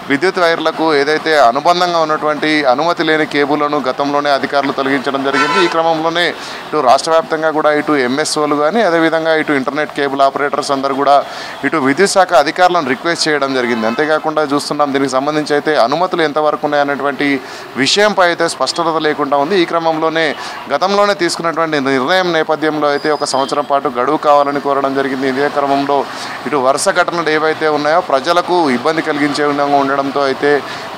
విద్యుత్ వైర్లకు ఏదైతే అనుబంధంగా ఉన్నటువంటి అనుమతి లేని కేబుల్లను గతంలోనే అధికారులు తొలగించడం జరిగింది. ఈ క్రమంలోనే ఇటు రాష్ట్ర వ్యాప్తంగా కూడా ఇటు ఎంఎస్ఓలు కానీ అదేవిధంగా ఇటు ఇంటర్నెట్ కేబుల్ ఆపరేటర్స్ అందరూ కూడా ఇటు విద్యుత్ శాఖ అధికారులను రిక్వెస్ట్ చేయడం జరిగింది. అంతేకాకుండా చూస్తున్నాం దీనికి సంబంధించి అయితే అనుమతులు ఎంతవరకు ఉన్నాయనేటువంటి విషయంపై అయితే స్పష్టత లేకుండా ఉంది. ఈ క్రమంలోనే గతంలోనే తీసుకున్నటువంటి నిర్ణయం నేపథ్యంలో అయితే 1 సంవత్సరం పాటు గడువు కావాలని కోరడం జరిగింది. ఇదే క్రమంలో ఇటు వరుస ఘటనలు ఏవైతే ఉన్నాయో ప్రజలకు ఇబ్బంది కలిగించే విధంగా ఉండడంతో అయితే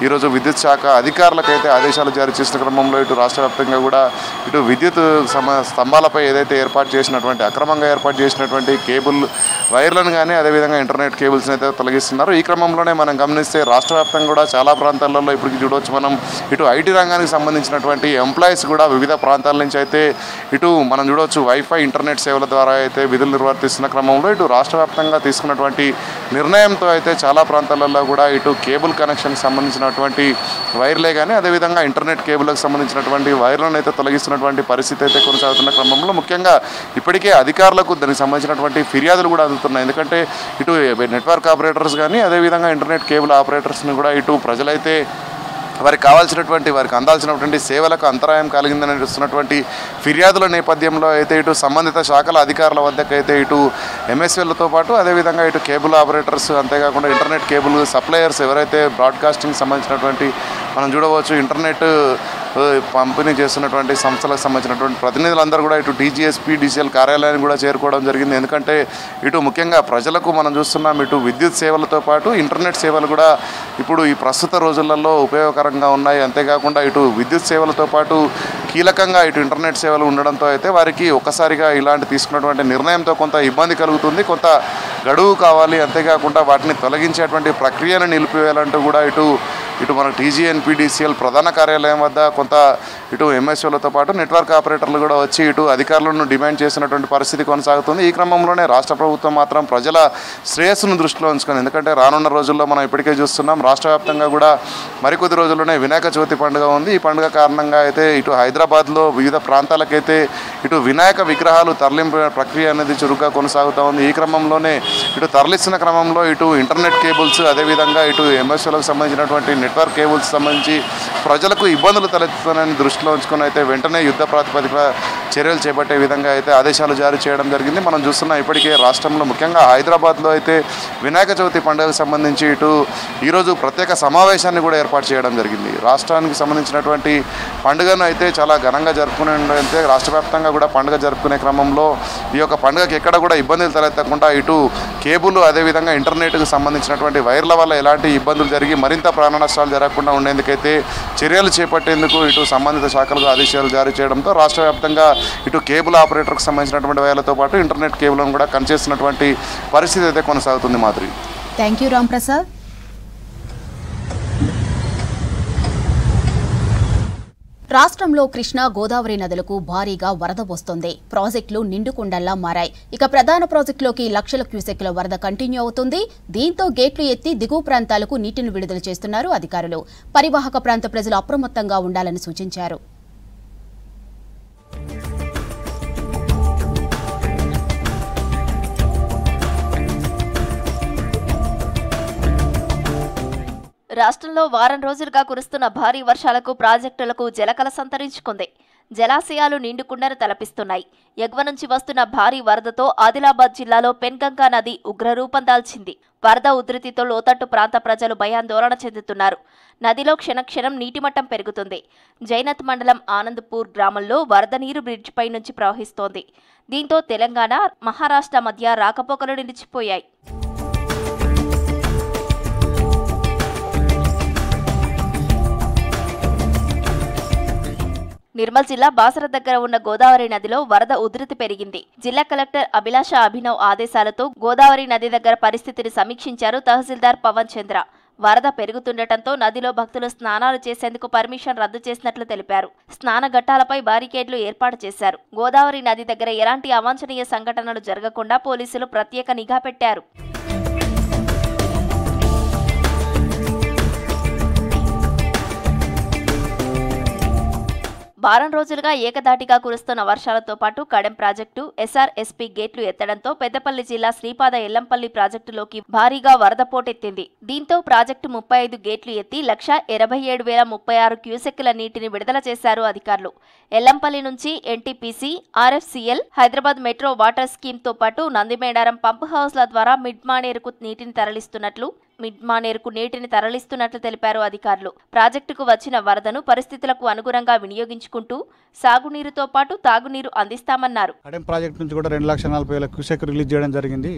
ఈరోజు విద్యుత్ శాఖ అధికారులకైతే ఆదేశాలు జారీ చేసిన క్రమంలో ఇటు రాష్ట్ర వ్యాప్తంగా కూడా ఇటు విద్యుత్ స్తంభాలపై ఏదైతే అక్రమంగా ఏర్పాటు చేసినటువంటి కేబుల్ వైర్లను కానీ అదేవిధంగా ఇంటర్నెట్ కేబుల్స్ని అయితే తొలగిస్తున్నారు. ఈ క్రమంలోనే మనం గమనిస్తే రాష్ట్ర వ్యాప్తంగా కూడా చాలా ప్రాంతాలలో ఇప్పటికి చూడవచ్చు మనం ఇటు ఐటీ రంగానికి సంబంధించినటువంటి ఎంప్లాయీస్ కూడా వివిధ ప్రాంతాల నుంచి అయితే ఇటు మనం చూడవచ్చు వైఫై ఇంటర్నెట్ సేవల ద్వారా అయితే విధులు నిర్వర్తిస్తున్న క్రమంలో ఇటు రాష్ట్ర వ్యాప్తంగా తీసుకున్నటువంటి నిర్ణయంతో అయితే చాలా ప్రాంతాలలో కూడా ఇటు కేబుల్ కనెక్షన్కి సంబంధించినటువంటి వైర్లే కానీ అదేవిధంగా ఇంటర్నెట్ కేబుల్కి సంబంధించినటువంటి వైర్లను అయితే తొలగిస్తున్నటువంటి పరిస్థితి అయితే కొనసాగుతున్న క్రమంలో ముఖ్యంగా ఇప్పటికే అధికారులకు దానికి సంబంధించినటువంటి ఫిర్యాదులు కూడా అందుతున్నాయి. ఎందుకంటే ఇటు నెట్వర్క్ ఆపరేటర్స్ కానీ అదేవిధంగా ఇంటర్నెట్ కేబుల్ ఆపరేటర్స్ని కూడా ఇటు ప్రజలైతే వారికి అందాల్సినటువంటి సేవలకు అంతరాయం కలిగిందని వస్తున్నటువంటి ఫిర్యాదుల నేపథ్యంలో అయితే ఇటు సంబంధిత శాఖల అధికారుల వద్దకైతే ఇటు ఎంఎస్ఎల్తో పాటు అదేవిధంగా ఇటు కేబుల్ ఆపరేటర్స్ అంతేకాకుండా ఇంటర్నెట్ కేబుల్ సప్లయర్స్ ఎవరైతే బ్రాడ్కాస్టింగ్ సంబంధించినటువంటి మనం చూడవచ్చు ఇంటర్నెట్ పంపిణీ చేస్తున్నటువంటి సంస్థలకు సంబంధించినటువంటి ప్రతినిధులందరూ కూడా ఇటు టీజీఎస్పీడీసీఎల్ కార్యాలయాన్ని కూడా చేరుకోవడం జరిగింది. ఎందుకంటే ఇటు ముఖ్యంగా ప్రజలకు మనం చూస్తున్నాం ఇటు విద్యుత్ సేవలతో పాటు ఇంటర్నెట్ సేవలు కూడా ఇప్పుడు ఈ ప్రస్తుత రోజులలో ఉపయోగకరంగా ఉన్నాయి. అంతేకాకుండా ఇటు విద్యుత్ సేవలతో పాటు కీలకంగా ఇటు ఇంటర్నెట్ సేవలు ఉండడంతో అయితే వారికి ఒక్కసారిగా ఇలాంటి తీసుకున్నటువంటి నిర్ణయంతో కొంత ఇబ్బంది కలుగుతుంది, కొంత గడువు కావాలి. అంతేకాకుండా వాటిని తొలగించేటువంటి ప్రక్రియను నిలిపివేయాలంటూ కూడా ఇటు మన టీజీఎన్పీడీసీఎల్ ప్రధాన కార్యాలయం వద్ద కొంత ఇటు ఎంఎస్ఓలతో పాటు నెట్వర్క్ ఆపరేటర్లు కూడా వచ్చి ఇటు అధికారులను డిమాండ్ చేసినటువంటి పరిస్థితి కొనసాగుతుంది. ఈ క్రమంలోనే రాష్ట్ర ప్రభుత్వం మాత్రం ప్రజల శ్రేయస్సును దృష్టిలో ఉంచుకొని, ఎందుకంటే రానున్న రోజుల్లో మనం ఇప్పటికే చూస్తున్నాం రాష్ట్ర వ్యాప్తంగా కూడా మరికొద్ది రోజుల్లోనే వినాయక చవితి పండుగ ఉంది. ఈ పండుగ కారణంగా అయితే ఇటు హైదరాబాద్లో వివిధ ప్రాంతాలకైతే ఇటు వినాయక విగ్రహాలు తరలింపు ప్రక్రియ అనేది చురుగ్గా కొనసాగుతూ ఉంది. ఈ క్రమంలోనే ఇటు తరలిస్తున్న క్రమంలో ఇటు ఇంటర్నెట్ కేబుల్స్ అదేవిధంగా ఇటు ఎంఎస్ఓలకు సంబంధించినటువంటి నెట్వర్క్ కేబుల్స్ సంబంధించి ప్రజలకు ఇబ్బందులు తలెత్తుతానని దృష్టిలో ఉంచుకొని అయితే వెంటనే యుద్ధ ప్రాతిపదిక చర్యలు చేపట్టే విధంగా అయితే ఆదేశాలు జారీ చేయడం జరిగింది. మనం చూస్తున్నాం ఇప్పటికే రాష్ట్రంలో ముఖ్యంగా హైదరాబాద్లో అయితే వినాయక చవితి పండుగకు సంబంధించి ఈరోజు ప్రత్యేక సమావేశాన్ని కూడా ఏర్పాటు చేయడం జరిగింది. రాష్ట్రానికి సంబంధించినటువంటి పండుగను అయితే చాలా ఘనంగా జరుపుకునే అయితే రాష్ట్ర వ్యాప్తంగా కూడా పండుగ జరుపుకునే క్రమంలో ఈ యొక్క పండుగకి ఎక్కడ కూడా ఇబ్బందులు తలెత్తకుండా ఇటు కేబుల్ అదేవిధంగా ఇంటర్నెట్కు సంబంధించినటువంటి వైర్ల వల్ల ఎలాంటి ఇబ్బందులు జరిగి మరింత ప్రాణ నష్టాలు జరగకుండా ఉండేందుకైతే చర్యలు చేపట్టేందుకు ఇటు సంబంధిత శాఖలకు ఆదేశాలు జారీ చేయడంతో రాష్ట్ర వ్యాప్తంగా ఇటు కేబుల్ ఆపరేటర్కి సంబంధించినటువంటి వైర్లతో పాటు ఇంటర్నెట్ కేబుల్ను కూడా కనిచేస్తున్నటువంటి పరిస్థితి అయితే కొనసాగుతుంది. మాధురి. Thank you Ram Prasad. రాష్ట్రంలో కృష్ణా గోదావరి నదులకు భారీగా వరద వస్తోంది. ప్రాజెక్టులు నిండుకుండల్లా మారాయి. ఇక ప్రధాన ప్రాజెక్టులోకి లక్షల క్యూసెక్కుల వరద కంటిన్యూ అవుతుంది. దీంతో గేట్లు ఎత్తి దిగువ ప్రాంతాలకు నీటిని విడుదల చేస్తున్నారు అధికారులు. పరివాహక ప్రాంత ప్రజలు అప్రమత్తంగా ఉండాలని సూచించారు. రాష్ట్రంలో వారం రోజులుగా కురుస్తున్న భారీ వర్షాలకు ప్రాజెక్టులకు జలకల సంతరించుకుంది. జలాశయాలు నిండుకుండను తలపిస్తున్నాయి. ఎగువ నుంచి వస్తున్న భారీ వరదతో ఆదిలాబాద్ జిల్లాలో పెన్గంగా నది ఉగ్రరూపం దాల్చింది. వరద ఉధృతితో లోతట్టు ప్రాంత ప్రజలు భయాందోళన చెందుతున్నారు. నదిలో క్షణక్షణం నీటిమట్టం పెరుగుతుంది. జైనత్ మండలం ఆనందపూర్ గ్రామంలో వరద నీరు బ్రిడ్జిపై నుంచి ప్రవహిస్తోంది. దీంతో తెలంగాణ, మహారాష్ట్ర మధ్య రాకపోకలు నిలిచిపోయాయి. నిర్మల్ జిల్లా బాసర దగ్గర ఉన్న గోదావరి నదిలో వరద ఉధృతి పెరిగింది. జిల్లా కలెక్టర్ అభిలాష అభినవ్ ఆదేశాలతో గోదావరి నది దగ్గర పరిస్థితిని సమీక్షించారు తహసీల్దార్ పవన్ చంద్ర. వరద పెరుగుతుండటంతో నదిలో భక్తులు స్నానాలు చేసేందుకు పర్మిషన్ రద్దు చేసినట్లు తెలిపారు. స్నాన ఘట్టాలపై బారికేడ్లు ఏర్పాటు చేశారు. గోదావరి నది దగ్గర ఎలాంటి అవాంఛనీయ సంఘటనలు జరగకుండా పోలీసులు ప్రత్యేక నిఘా పెట్టారు. వారం రోజులుగా ఏకదాటిగా కురుస్తున్న వర్షాలతో పాటు కడెం ప్రాజెక్టు, ఎస్ఆర్ఎస్పీ గేట్లు ఎత్తడంతో పెద్దపల్లి జిల్లా శ్రీపాద ఎల్లంపల్లి ప్రాజెక్టులోకి భారీగా వరద పోటెత్తింది. దీంతో ప్రాజెక్టు 35 గేట్లు ఎత్తి 1,87,036 క్యూసెక్కుల నీటిని విడుదల చేశారు అధికారులు. ఎల్లంపల్లి నుంచి NTPC, RFCL, Hyderabad metro water స్కీమ్తో పాటు నందిమేడారం పంప్ హౌస్ల ద్వారా మిడ్మానేరుకు నీటిని తరలిస్తున్నట్లు తెలిపారు అధికారులు. ప్రాజెక్టుకు వచ్చిన వరదను పరిస్థితులకు అనుగుణంగా వినియోగించుకుంటూ సాగునీరుతో పాటు తాగునీరు అందిస్తామన్నారు. కడెం ప్రాజెక్టు నుంచి కూడా 2,40,000 క్యూసెక్ రిలీజ్ చేయడం జరిగింది.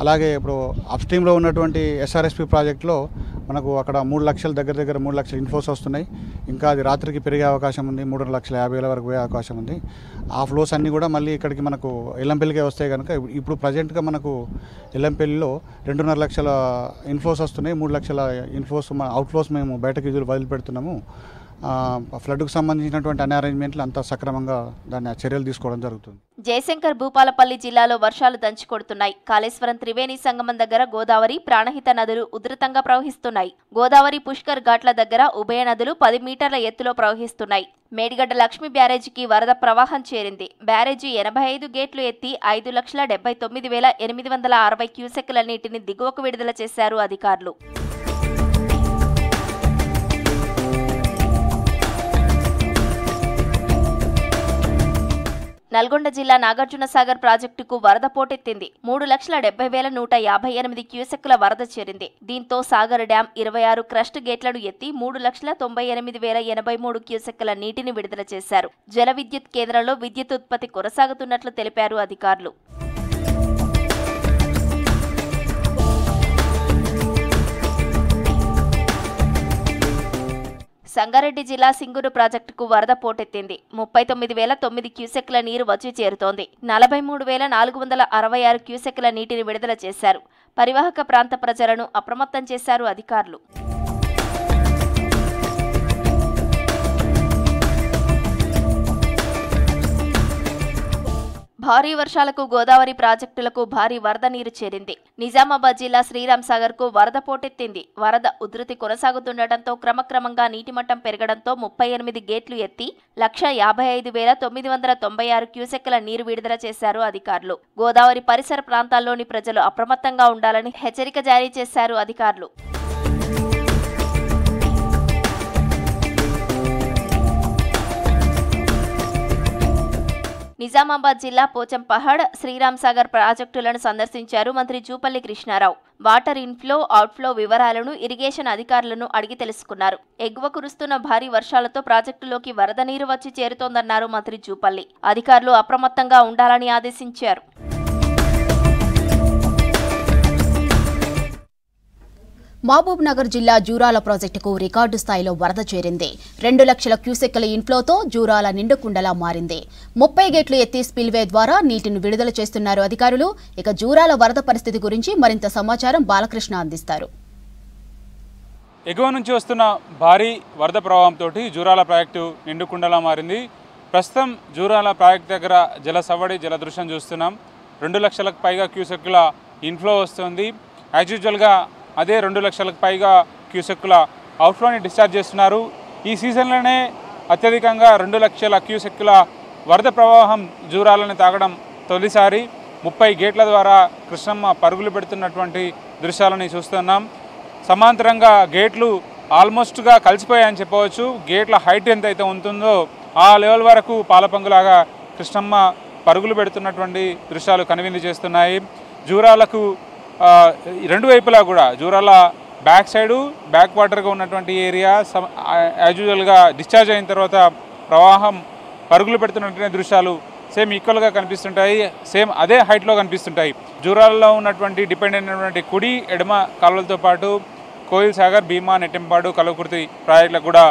అలాగే ఇప్పుడు అప్స్ట్రీమ్లో ఉన్నటువంటి ఎస్ఆర్ఎస్పీ ప్రాజెక్టులో మనకు అక్కడ 3 లక్షల దగ్గర 3 లక్షల ఇన్ఫ్లోస్ వస్తున్నాయి. ఇంకా అది రాత్రికి పెరిగే అవకాశం ఉంది. 3,50,000 వరకు పోయే అవకాశం ఉంది. ఆ ఫ్లోస్ అన్నీ కూడా మళ్ళీ ఇక్కడికి మనకు ఎల్లంపల్లికే వస్తాయి కనుక ఇప్పుడు ప్రజెంట్గా మనకు ఎల్లంపల్లిలో 2.5 లక్షల ఇన్ఫ్లోస్ వస్తున్నాయి. 3 లక్షల ఇన్ఫ్లోస్ అవుట్ఫ్లోస్ మేము బయటకు వదిలిపెడుతున్నాము. ఫ్లడ్కు సంబంధించినటువంటి అన్ని అరేంజ్మెంట్లు అంతా సక్రమంగా దాన్ని చర్యలు తీసుకోవడం జరుగుతుంది. జయశంకర్ భూపాలపల్లి జిల్లాలో వర్షాలు దంచుకొడుతున్నాయి. కాళేశ్వరం త్రివేణి సంగమం దగ్గర గోదావరి, ప్రాణహిత నదులు ఉధృతంగా ప్రవహిస్తున్నాయి. గోదావరి పుష్కర్ ఘాట్ల దగ్గర ఉభయ నదులు 10 మీటర్ల ఎత్తులో ప్రవహిస్తున్నాయి. మేడిగడ్డ లక్ష్మీ బ్యారేజీకి వరద ప్రవాహం చేరింది. బ్యారేజీ 85 గేట్లు ఎత్తి 5,79,860 క్యూసెక్కుల నీటిని దిగువకు విడుదల చేశారు అధికారులు. నల్గొండ జిల్లా నాగార్జునసాగర్ ప్రాజెక్టుకు వరద పోటెత్తింది. 3,70,158 క్యూసెక్కుల వరద చేరింది. దీంతో సాగర్ డ్యాం 26 క్రస్ట్ గేట్లను ఎత్తి 3,98,083 క్యూసెక్కుల నీటిని విడుదల చేశారు. జల విద్యుత్ కేంద్రంలో విద్యుత్ ఉత్పత్తి కొనసాగుతున్నట్లు తెలిపారు అధికారులు. సంగారెడ్డి జిల్లా సింగూరు ప్రాజెక్టుకు వరద పోటెత్తింది. 39,009 క్యూసెక్ల నీరు వచ్చి చేరుతోంది. 43,466 క్యూసెక్ల నీటిని విడుదల చేశారు. పరివాహక ప్రాంత ప్రజలను అప్రమత్తం చేశారు అధికారులు. భారీ వర్షాలకు గోదావరి ప్రాజెక్టులకు భారీ వరద నీరు చేరింది. నిజామాబాద్ జిల్లా శ్రీరామ్ సాగర్ కు వరద పోటెత్తింది. వరద ఉధృతి కొనసాగుతుండటంతో క్రమక్రమంగా నీటిమట్టం పెరగడంతో 38 గేట్లు ఎత్తి 1,55,996 క్యూసెక్కుల నీరు విడుదల చేశారు అధికారులు. గోదావరి పరిసర ప్రాంతాల్లోని ప్రజలు అప్రమత్తంగా ఉండాలని హెచ్చరిక జారీ చేశారు అధికారులు. నిజామాబాద్ జిల్లా పోచంపహాడ్, శ్రీరామ్ సాగర్ ప్రాజెక్టులను సందర్శించారు మంత్రి Jupalli Krishnarao. Water inflow, outflow వివరాలను ఇరిగేషన్ అధికారులను అడిగి తెలుసుకున్నారు. ఎగువ కురుస్తున్న భారీ వర్షాలతో ప్రాజెక్టులోకి వరద నీరు వచ్చి చేరుతోందన్నారు మంత్రి జూపల్లి. అధికారులు అప్రమత్తంగా ఉండాలని ఆదేశించారు. మహబూబ్ నగర్ జిల్లా జూరాల ప్రాజెక్టుకు రికార్డు స్థాయిలో వరద చేరింది. 2 లక్షల క్యూసెక్కుల ఇన్ఫ్లోతో జూరాల నిండుకుండలా మారింది. 30 గేట్లు ఎత్తి స్పిల్వే ద్వారా నీటిని విడుదల చేస్తున్నారు అధికారులు. ఇక జూరాల వరద పరిస్థితి గురించి మరింత సమాచారం బాలకృష్ణ అందిస్తారు. ఎగువ నుంచి వస్తున్న భారీ వరద ప్రవాహంతో జూరాల ప్రాజెక్టు నిండుకుండలా మారింది. ప్రస్తుతం జూరాల ప్రాజెక్టు దగ్గర జల దృశ్యం చూస్తున్నాం. 2 లక్షలకు పైగా క్యూసెక్కుల ఇన్ఫ్లో వస్తుంది. యాజ్ యూజువల్గా అదే 2 లక్షలకు పైగా క్యూసెక్కుల అవుట్ఫ్లోని డిశ్చార్జ్ చేస్తున్నారు. ఈ సీజన్లోనే అత్యధికంగా 2 లక్షల క్యూసెక్కుల వరద ప్రవాహం జూరాలను తాగడం తొలిసారి. 30 గేట్ల ద్వారా కృష్ణమ్మ పరుగులు పెడుతున్నటువంటి దృశ్యాలని చూస్తున్నాం. సమాంతరంగా గేట్లు ఆల్మోస్ట్గా కలిసిపోయాయని చెప్పవచ్చు. గేట్ల హైట్ ఎంతైతే ఉంటుందో ఆ లెవెల్ వరకు పాలపంగులాగా కృష్ణమ్మ పరుగులు పెడుతున్నటువంటి దృశ్యాలు కనువిందు చేస్తున్నాయి. జూరాలకు 2 వైపులా కూడా జూరాల బ్యాక్ సైడు బ్యాక్ వాటర్గా ఉన్నటువంటి ఏరియా యాజ్ యూజువల్గా డిశ్చార్జ్ అయిన తర్వాత ప్రవాహం పరుగులు పెడుతున్నటువంటి దృశ్యాలు సేమ్ ఈక్వల్గా కనిపిస్తుంటాయి. సేమ్ అదే హైట్లో కనిపిస్తుంటాయి. జూరాలలో ఉన్నటువంటి డిపెండ్ అయినటువంటి కుడి ఎడమ కాలువలతో పాటు కోయిల్ సాగర్, భీమా, నెట్టెంపాడు, కలవకుర్తి ప్రాజెక్టులకు కూడా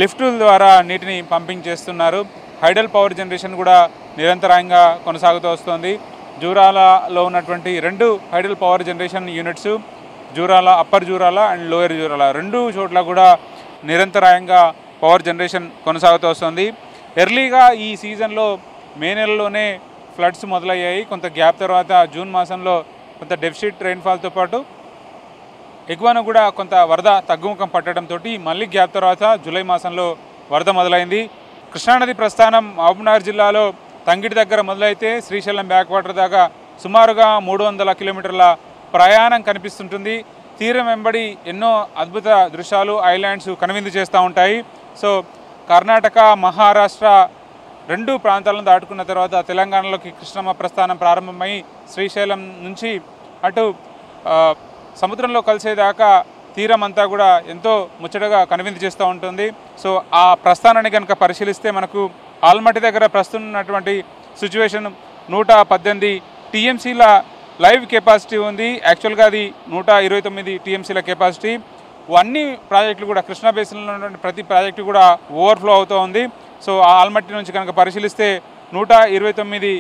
లిఫ్టుల ద్వారా నీటిని పంపింగ్ చేస్తున్నారు. హైడల్ పవర్ జనరేషన్ కూడా నిరంతరాయంగా కొనసాగుతూ వస్తుంది. జూరాలలో ఉన్నటువంటి 2 hydel power generation units Jurala, upper Jurala and lower Jurala 2 చోట్ల కూడా నిరంతరాయంగా పవర్ జనరేషన్ కొనసాగుతూ వస్తుంది. ఎర్లీగా ఈ సీజన్లో మే నెలలోనే ఫ్లడ్స్ మొదలయ్యాయి. కొంత గ్యాప్ తర్వాత జూన్ మాసంలో కొంత డెఫిసిట్ రెయిన్ఫాల్తో పాటు ఎగువన కూడా కొంత వరద తగ్గుముఖం పట్టడంతో మళ్ళీ గ్యాప్ తర్వాత జూలై మాసంలో వరద మొదలైంది. కృష్ణానది ప్రస్థానం మహబూబ్నగర్ జిల్లాలో తంగిడి దగ్గర మొదలైతే శ్రీశైలం బ్యాక్ వాటర్ దాకా సుమారుగా 300 కిలోమీటర్ల ప్రయాణం కనిపిస్తుంటుంది. తీరం వెంబడి ఎన్నో అద్భుత దృశ్యాలు, ఐలాండ్స్ కనువిందు చేస్తూ ఉంటాయి. సో కర్ణాటక, మహారాష్ట్ర 2 ప్రాంతాలను దాటుకున్న తర్వాత తెలంగాణలోకి కృష్ణమ్మ ప్రస్థానం ప్రారంభమై శ్రీశైలం నుంచి అటు సముద్రంలో కలిసేదాకా తీరం అంతా కూడా ఎంతో ముచ్చటగా కనువిందు చేస్తూ ఉంటుంది. సో ఆ ప్రస్థానాన్ని కనుక పరిశీలిస్తే మనకు ఆల్మట్టి దగ్గర ప్రస్తుతం ఉన్నటువంటి సిచ్యువేషన్ 118 టీఎంసీల లైవ్ కెపాసిటీ ఉంది. యాక్చువల్గా అది 129 టీఎంసీల కెపాసిటీ. అన్ని ప్రాజెక్టులు కూడా కృష్ణా బేసిన్లో ఉన్నటువంటి ప్రతి ప్రాజెక్టు కూడా ఓవర్ఫ్లో అవుతూ ఉంది. సో ఆ ఆల్మట్టి నుంచి కనుక పరిశీలిస్తే 129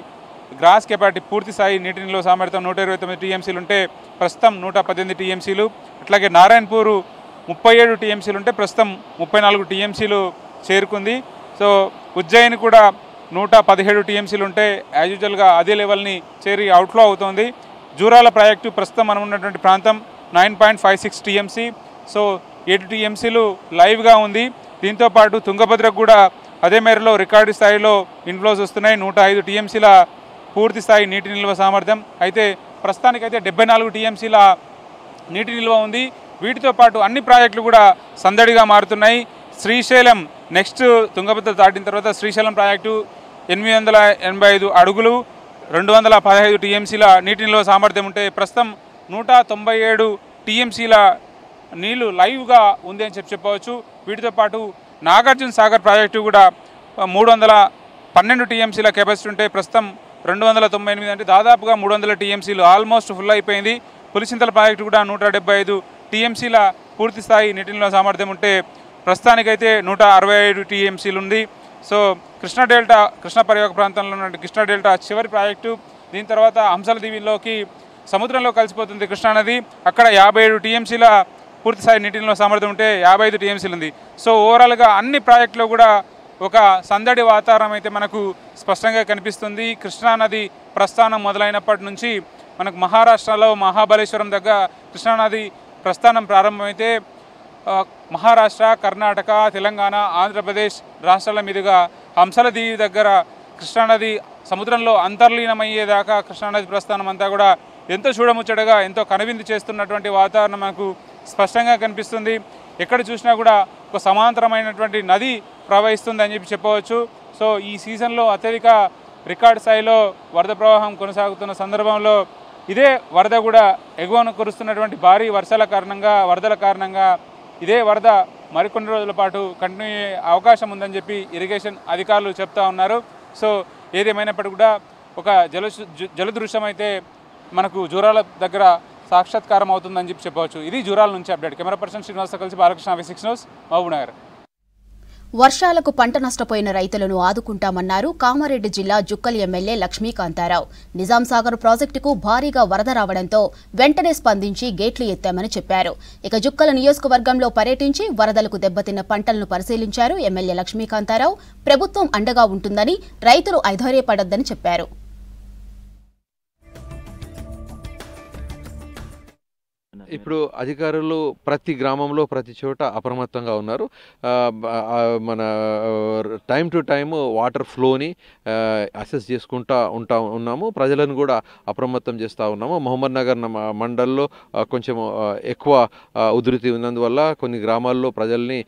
గ్రాస్ కెపాసిటీ పూర్తి స్థాయి నీటి నిల్వ సామర్థ్యం 129 టీఎంసీలు ఉంటే ప్రస్తుతం 118 టీఎంసీలు. అట్లాగే నారాయణపూర్ 37 టీఎంసీలు ఉంటే ప్రస్తుతం 34 టీఎంసీలు చేరుకుంది. సో ఉజ్జయిని కూడా 117 టీఎంసీలు ఉంటే యాజ్ యూజువల్గా అదే లెవెల్ని చేరి అవుట్ఫ్లో అవుతుంది. జూరాల ప్రాజెక్టు ప్రస్తుతం మనం ఉన్నటువంటి ప్రాంతం 9.56 టీఎంసీ. సో 8 టీఎంసీలు లైవ్గా ఉంది. దీంతోపాటు తుంగభద్రకు కూడా అదే మేరలో రికార్డు స్థాయిలో ఇన్ఫ్లోస్ వస్తున్నాయి. 105 టీఎంసీల పూర్తి స్థాయి నీటి నిల్వ సామర్థ్యం. అయితే ప్రస్తుతానికైతే 74 టీఎంసీల నీటి నిల్వ ఉంది. వీటితో పాటు అన్ని ప్రాజెక్టులు కూడా సందడిగా మారుతున్నాయి. శ్రీశైలం నెక్స్ట్ తుంగభద్ర దాటిన తర్వాత శ్రీశైలం ప్రాజెక్టు 885 అడుగులు 215 టీఎంసీల నీటి నిల్వ సామర్థ్యం ఉంటే ప్రస్తుతం 197 టీఎంసీల నీళ్లు లైవ్గా ఉంది అని చెప్పవచ్చు. వీటితో పాటు నాగార్జున సాగర్ ప్రాజెక్టు కూడా 312 టీఎంసీల కెపాసిటీ ఉంటే ప్రస్తుతం 298 అంటే దాదాపుగా 300 టీఎంసీలు ఆల్మోస్ట్ ఫుల్ అయిపోయింది. పులిచింతల ప్రాజెక్టు కూడా 175 టీఎంసీల పూర్తి స్థాయి నీటి నిల్వ సామర్థ్యం ఉంటే ప్రస్తుతానికైతే 165 టీఎంసీలు ఉంది. సో కృష్ణా పరివాహక ప్రాంతంలో ఉన్న కృష్ణా డెల్టా చివరి ప్రాజెక్టు. దీని తర్వాత హంసల దీవిలోకి సముద్రంలో కలిసిపోతుంది కృష్ణానది. అక్కడ 57 టీఎంసీల పూర్తి స్థాయి నీటి నిల్వ సామర్థ్యం ఉంటే 55 టీఎంసీలు ఉంది. సో ఓవరాల్గా అన్ని ప్రాజెక్టులో కూడా ఒక సందడి వాతావరణం అయితే మనకు స్పష్టంగా కనిపిస్తుంది. కృష్ణానది ప్రస్థానం మొదలైనప్పటి నుంచి మనకు మహారాష్ట్రలో మహాబలేశ్వరం దగ్గర కృష్ణానది ప్రస్థానం ప్రారంభమైతే మహారాష్ట్ర, కర్ణాటక, తెలంగాణ, ఆంధ్రప్రదేశ్ రాష్ట్రాల మీదుగా హంసల దీవి దగ్గర కృష్ణానది సముద్రంలో అంతర్లీనమయ్యేదాకా కృష్ణానది ప్రస్థానం అంతా కూడా ఎంతో చూడముచ్చటగా ఎంతో కనువిందు చేస్తున్నటువంటి వాతావరణం మనకు స్పష్టంగా కనిపిస్తుంది. ఎక్కడ చూసినా కూడా ఒక సమాంతరమైనటువంటి నది ప్రవహిస్తుంది అని చెప్పవచ్చు. సో ఈ సీజన్లో అత్యధిక రికార్డు స్థాయిలో వరద ప్రవాహం కొనసాగుతున్న సందర్భంలో ఇదే వరద కూడా ఎగువన కురుస్తున్నటువంటి భారీ వర్షాల కారణంగా వరదల కారణంగా ఇదే వరద మరికొన్ని రోజుల పాటు కంటిన్యూ అయ్యే అవకాశం ఉందని చెప్పి ఇరిగేషన్ అధికారులు చెప్తా ఉన్నారు. సో ఏదేమైనప్పటికీ కూడా ఒక జలదృశ్యం అయితే మనకు జూరాల దగ్గర సాక్షాత్కారం అవుతుందని చెప్పి చెప్పవచ్చు. ఇది జూరాల నుంచి అప్డేట్. కెమెరా పర్సన్ శ్రీనివాస్తో కలిసి బాలకృష్ణ, V6 న్యూస్, మహబూబ్నగర్. వర్షాలకు పంట నష్టపోయిన రైతులను ఆదుకుంటామన్నారు కామారెడ్డి జిల్లా జుక్కల్ ఎమ్మెల్యే లక్ష్మీకాంతారావు. నిజాంసాగర్ ప్రాజెక్టుకు భారీగా వరద రావడంతో వెంటనే స్పందించి గేట్లు ఎత్తామని చెప్పారు. ఇక జుక్కల నియోజకవర్గంలో పర్యటించి వరదలకు దెబ్బతిన్న పంటలను పరిశీలించారు ఎమ్మెల్యే లక్ష్మీకాంతారావు. ప్రభుత్వం అండగా ఉంటుందని, రైతులు ఐధైర్యపడొద్దని చెప్పారు. ఇప్పుడు అధికారులు ప్రతి గ్రామంలో ప్రతి చోట అప్రమత్తంగా ఉన్నారు. మన టైం టు టైం వాటర్ ఫ్లోని అసెస్ చేసుకుంటూ ఉన్నాము. ప్రజలను కూడా అప్రమత్తం చేస్తూ ఉన్నాము. మహమ్మద్ నగర్ మండల్లో కొంచెం ఎక్కువ ఉధృతి ఉన్నందువల్ల కొన్ని గ్రామాల్లో ప్రజల్ని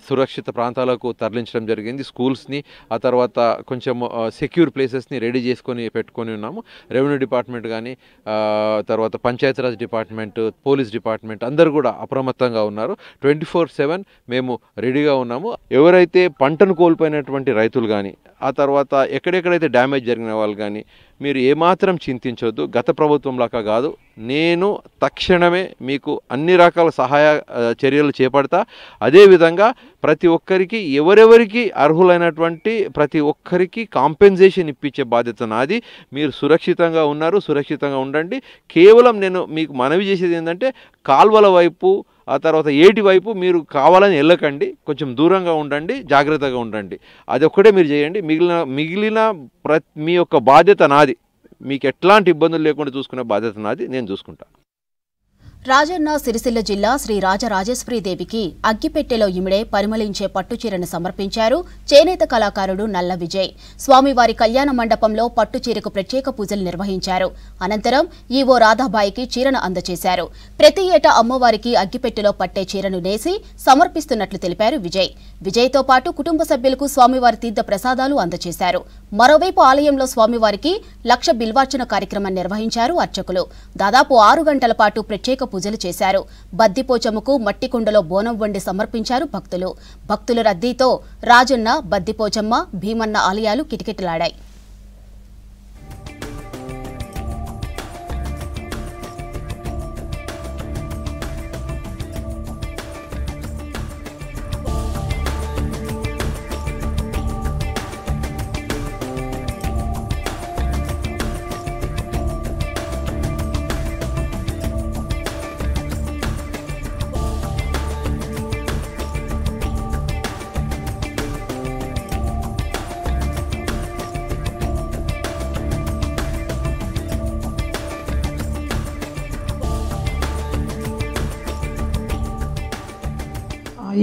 సురక్షిత ప్రాంతాలకు తరలించడం జరిగింది. స్కూల్స్ని, ఆ తర్వాత కొంచెం సెక్యూర్ ప్లేసెస్ని రెడీ చేసుకొని పెట్టుకొని ఉన్నాము. రెవెన్యూ డిపార్ట్మెంట్ కానీ, తర్వాత పంచాయతీరాజ్ డిపార్ట్మెంట్, పోలీస్ డిపార్ట్మెంట్ అందరూ కూడా అప్రమత్తంగా ఉన్నారు. 24/7 మేము రెడీగా ఉన్నాము. ఎవరైతే పంటను కోల్పోయినటువంటి రైతులు కానీ, ఆ తర్వాత ఎక్కడెక్కడైతే డ్యామేజ్ జరిగిన వాళ్ళు కానీ మీరు ఏమాత్రం చింతించొద్దు. గత ప్రభుత్వం లాగా కాదు, నేను తక్షణమే మీకు అన్ని రకాల సహాయ చర్యలు చేపడతా. అదేవిధంగా ప్రతి ఒక్కరికి, ఎవరెవరికి అర్హులైనటువంటి ప్రతి ఒక్కరికి కాంపెన్సేషన్ ఇప్పించే బాధ్యత నాది. మీరు సురక్షితంగా ఉన్నారు, సురక్షితంగా ఉండండి. కేవలం నేను మీకు మనవి చేసేది ఏంటంటే కాల్వల వైపు, ఆ తర్వాత ఏటి వైపు మీరు కావాలని వెళ్ళకండి. కొంచెం దూరంగా ఉండండి, జాగ్రత్తగా ఉండండి. అది ఒక్కటే మీరు చేయండి. మిగిలిన మీ యొక్క బాధ్యత నాది. మీకు ఎట్లాంటి ఇబ్బందులు లేకుండా చూసుకునే బాధ్యత నాది. నేను చూసుకుంటా. రాజన్న సిరిసిల్ల జిల్లా శ్రీ రాజరాజేశ్వరీదేవికి అగ్గిపెట్టెలో ఇమిడే పరిమళించే పట్టుచీరను సమర్పించారు చేనేత కళాకారుడు నల్ల విజయ్. స్వామివారి కళ్యాణ మండపంలో పట్టుచీరకు ప్రత్యేక పూజలు నిర్వహించారు. అనంతరం ఈవో రాధాబాయికి చీరను అందజేశారు. ప్రతి ఏటా అమ్మవారికి అగ్గిపెట్టెలో పట్టే చీరను నేసి సమర్పిస్తున్నట్లు తెలిపారు విజయ్. విజయ్తో పాటు కుటుంబ సభ్యులకు స్వామివారి తీర్థ ప్రసాదాలు అందజేశారు. మరోవైపు ఆలయంలో స్వామివారికి 1,00,000 బిల్వార్చన కార్యక్రమం నిర్వహించారు అర్చకులు. దాదాపు 6 గంటల పాటు ప్రత్యేక పూజలు చేశారు. బద్దిపోచమ్మకు మట్టి కుండలో బోనం వండి సమర్పించారు భక్తులు. భక్తుల రద్దీతో రాజన్న, బద్దిపోచమ్మ, భీమన్న ఆలయాలు కిటకిటలాడాయి.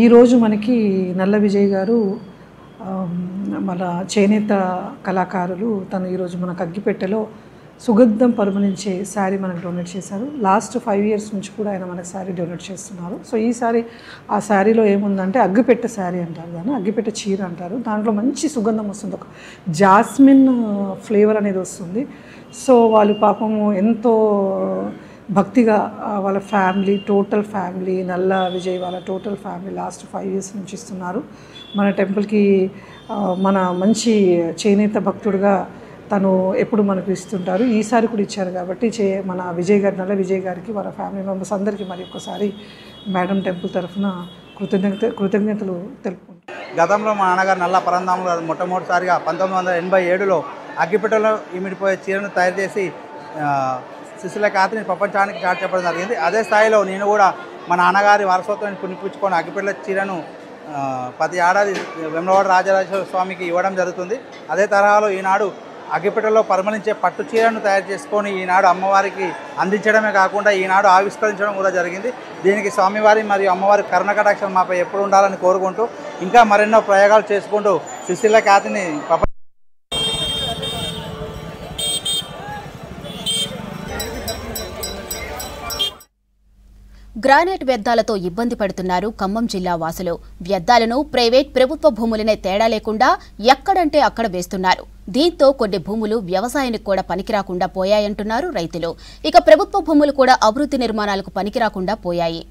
ఈరోజు మనకి నల్ల విజయ్ గారు మన చేనేత కళాకారులు తను ఈరోజు మనకు అగ్గిపెట్టెలో సుగంధం పరిమళించే శారీ మనకు డొనేట్ చేశారు. లాస్ట్ 5 years నుంచి కూడా ఆయన మనకు శారీ డొనేట్ చేస్తున్నారు. సో ఈసారి ఆ శారీలో ఏముందంటే అగ్గిపెట్టె శారీ అంటారు, దాన్ని అగ్గిపెట్టె చీర అంటారు. దాంట్లో మంచి సుగంధం వస్తుంది, ఒక జాస్మిన్ ఫ్లేవర్ అనేది వస్తుంది. సో వాళ్ళు పాపము ఎంతో భక్తిగా వాళ్ళ ఫ్యామిలీ, టోటల్ ఫ్యామిలీ, నల్ల విజయ్ వాళ్ళ టోటల్ ఫ్యామిలీ లాస్ట్ 5 years నుంచి ఇస్తున్నారు మన టెంపుల్కి. మన మంచి చేనేత భక్తుడుగా తను ఎప్పుడు మనకు ఇస్తుంటారు. ఈసారి కూడా ఇచ్చారు కాబట్టి మన విజయ్ గారి, నల్ల విజయ్ గారికి, వాళ్ళ ఫ్యామిలీ మెంబర్స్ అందరికీ మరి ఒక్కసారి మేడం టెంపుల్ తరఫున కృతజ్ఞతలు తెలుపుకుంటారు. గతంలో మా నాన్నగారు నల్ల పరంధాములు గారు మొట్టమొదటిసారిగా 1987లో అగ్గిపెట్టెలో ఇమిడిపోయే చీరను తయారు చేసి సిరిసిల్ల ఖ్యాతిని ప్రపంచానికి చాటి చెప్పడం జరిగింది. అదే స్థాయిలో నేను కూడా మా నాన్నగారి వారసత్వాన్ని పుణిపుచ్చుకొని అగ్గిపెట్టెల చీరను ప్రతి ఏడాది వేములవాడ రాజరాజేశ్వర స్వామికి ఇవ్వడం జరుగుతుంది. అదే తరహాలో ఈనాడు అగ్గిపెట్టెలో పరిమళించే పట్టు చీరను తయారు చేసుకొని ఈనాడు అమ్మవారికి అందించడమే కాకుండా ఈనాడు ఆవిష్కరించడం కూడా జరిగింది. దీనికి స్వామివారి మరియు అమ్మవారి కరుణకటాక్షం మాపై ఎప్పుడు ఉండాలని కోరుకుంటూ ఇంకా మరెన్నో ప్రయోగాలు చేసుకుంటూ సిరిసిల్ల ఖ్యాతిని గ్రానైట్ వ్యర్థాలతో ఇబ్బంది పడుతున్నారు ఖమ్మం జిల్లా వాసులు. వ్యర్థాలను ప్రైవేట్, ప్రభుత్వ భూములనే తేడా లేకుండా ఎక్కడంటే అక్కడ వేస్తున్నారు. దీంతో కొన్ని భూములు వ్యవసాయానికి కూడా పనికిరాకుండా పోయాయంటున్నారు రైతులు. ఇక ప్రభుత్వ భూములు కూడా అభివృద్ధి నిర్మాణాలకు పనికిరాకుండా పోయాయి.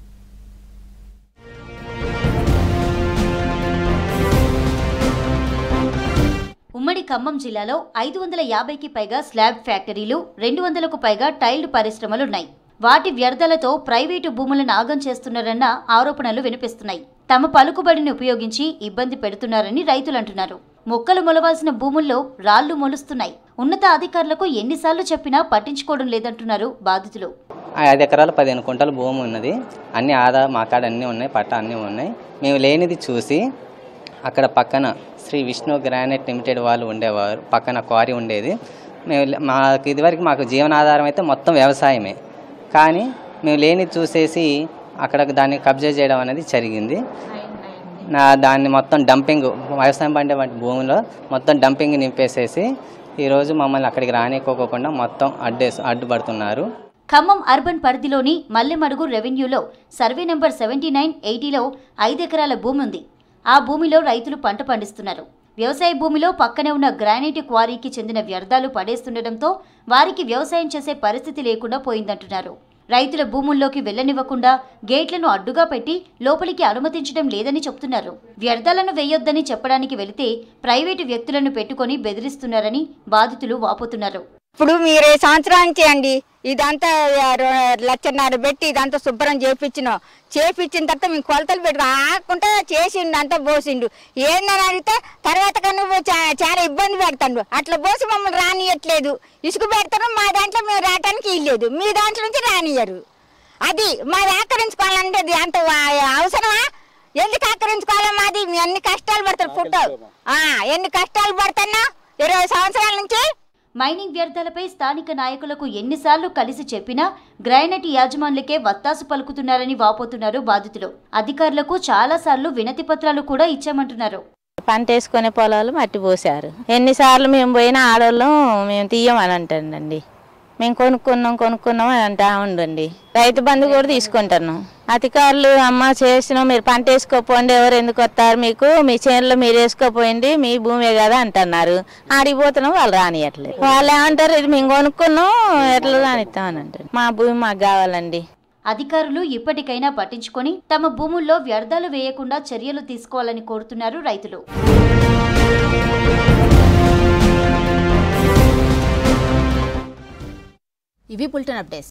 ఉమ్మడి ఖమ్మం జిల్లాలో 550కి పైగా స్లాబ్ ఫ్యాక్టరీలు, 200కు పైగా టైల్డ్ పరిశ్రమలున్నాయి. వాటి వ్యర్థాలతో ప్రైవేటు భూములను నాగం చేస్తున్నారన్న ఆరోపణలు వినిపిస్తున్నాయి. తమ పలుకుబడిని ఉపయోగించి ఇబ్బంది పెడుతున్నారని రైతులంటున్నారు. మొక్కలు మొలవాల్సిన భూముల్లో రాళ్లు మొలుస్తున్నాయి. ఉన్నత అధికారులకు ఎన్నిసార్లు చెప్పినా పట్టించుకోవడం లేదంటున్నారు బాధితులు. 5 ఎకరాలు 15 కుంటల భూమి ఉన్నది. అన్ని ఆధార్ మా కాడ అన్నీ ఉన్నాయి, పట్టా అన్నీ ఉన్నాయి. మేము లేనిది చూసి అక్కడ పక్కన శ్రీ విష్ణు గ్రానైట్ లిమిటెడ్ వాళ్ళు ఉండేవారు. పక్కన క్వారీ ఉండేది. మాకు ఇదివరకు మాకు జీవనాధారం అయితే మొత్తం వ్యవసాయమే. కానీ మేము లేనిది చూసేసి అక్కడ దాన్ని కబ్జా చేయడం అనేది జరిగింది. దాన్ని మొత్తం డంపింగ్, వ్యవసాయం పండే భూమిలో మొత్తం డంపింగ్ నింపేసేసి ఈరోజు మమ్మల్ని అక్కడికి రానికోకుండా మొత్తం అడ్డుపడుతున్నారు. ఖమ్మం అర్బన్ పరిధిలోని మల్లెమడుగు రెవెన్యూలో సర్వే నెంబర్ 79, 80లో 5 ఎకరాల భూమి ఉంది. ఆ భూమిలో రైతులు పంట పండిస్తున్నారు. వ్యవసాయ భూమిలో పక్కనే ఉన్న గ్రానైట్ క్వారీకి చెందిన వ్యర్థాలు పడేస్తుండటంతో వారికి వ్యవసాయం చేసే పరిస్థితి లేకుండా పోయిందంటున్నారు. రైతుల భూముల్లోకి వెళ్లనివ్వకుండా గేట్లను అడ్డుగా పెట్టి లోపలికి అనుమతించడం లేదని చెప్తున్నారు. వ్యర్థాలను వేయొద్దని చెప్పడానికి వెళితే ప్రైవేటు వ్యక్తులను పెట్టుకొని బెదిరిస్తున్నారని బాధితులు వాపోతున్నారు. ఇప్పుడు మీరే సంవత్సరానికి అండి ఇదంతా 1.5 లక్షలు పెట్టి ఇదంతా శుభ్రం చేపించిన తర్వాత మేము కొలతలు పెట్టుకో ఆకుండా చేసిండు, అంతా పోసిండు. ఏందని అడిగితే తర్వాత నువ్వు చాలా ఇబ్బంది పెడతాడు. అట్లా పోసి మమ్మల్ని రానియట్లేదు. ఇసుక పెడతారు, మా దాంట్లో మేము రావడానికి ఇల్లేదు, మీ దాంట్లో నుంచి రానియరు. అది మాది ఆకరించుకోవాలంటే అంత అవసరమా? ఎందుకు ఆకరించుకోవాలా? మాది ఎన్ని కష్టాలు పడతారు పుట్టావు, ఎన్ని కష్టాలు పడుతున్నా 20 సంవత్సరాల నుంచి. మైనింగ్ వ్యర్థాలపై స్థానిక నాయకులకు ఎన్నిసార్లు కలిసి చెప్పినా గ్రానైట్ యాజమాన్లకే వత్తాసు పలుకుతున్నారని వాపోతున్నారు బాధితులు. అధికారులకు చాలాసార్లు వినతి పత్రాలు కూడా ఇచ్చామంటున్నారు. పంట వేసుకునే పొలాలు మట్టి పోసారు. ఎన్నిసార్లు మేము పోయినా ఆడవాళ్ళం మేము తీయమని అంటాండి. మేము కొనుక్కున్నాం అని అంటా ఉండండి. రైతు బంధు కూడా తీసుకుంటున్నాం. అధికారులు అమ్మ చేసినాం, మీరు పంట వేసుకోపోండి, ఎవరు ఎందుకు వస్తారు మీకు, మీ చేనులో మీరు వేసుకోపోయింది, మీ భూమే కదా అంటున్నారు. ఆడిపోతున్నాం, వాళ్ళు రానియట్లేదు. వాళ్ళు ఏమంటారు, ఇది మేము కొనుక్కున్నాం ఎట్లా రానిస్తామని అంటారు. మా భూమి మాకు కావాలండి. అధికారులు ఇప్పటికైనా పట్టించుకొని తమ భూముల్లో వ్యర్థాలు వేయకుండా చర్యలు తీసుకోవాలని కోరుతున్నారు రైతులు. ఇవి బులెటిన్ అప్డేట్స్.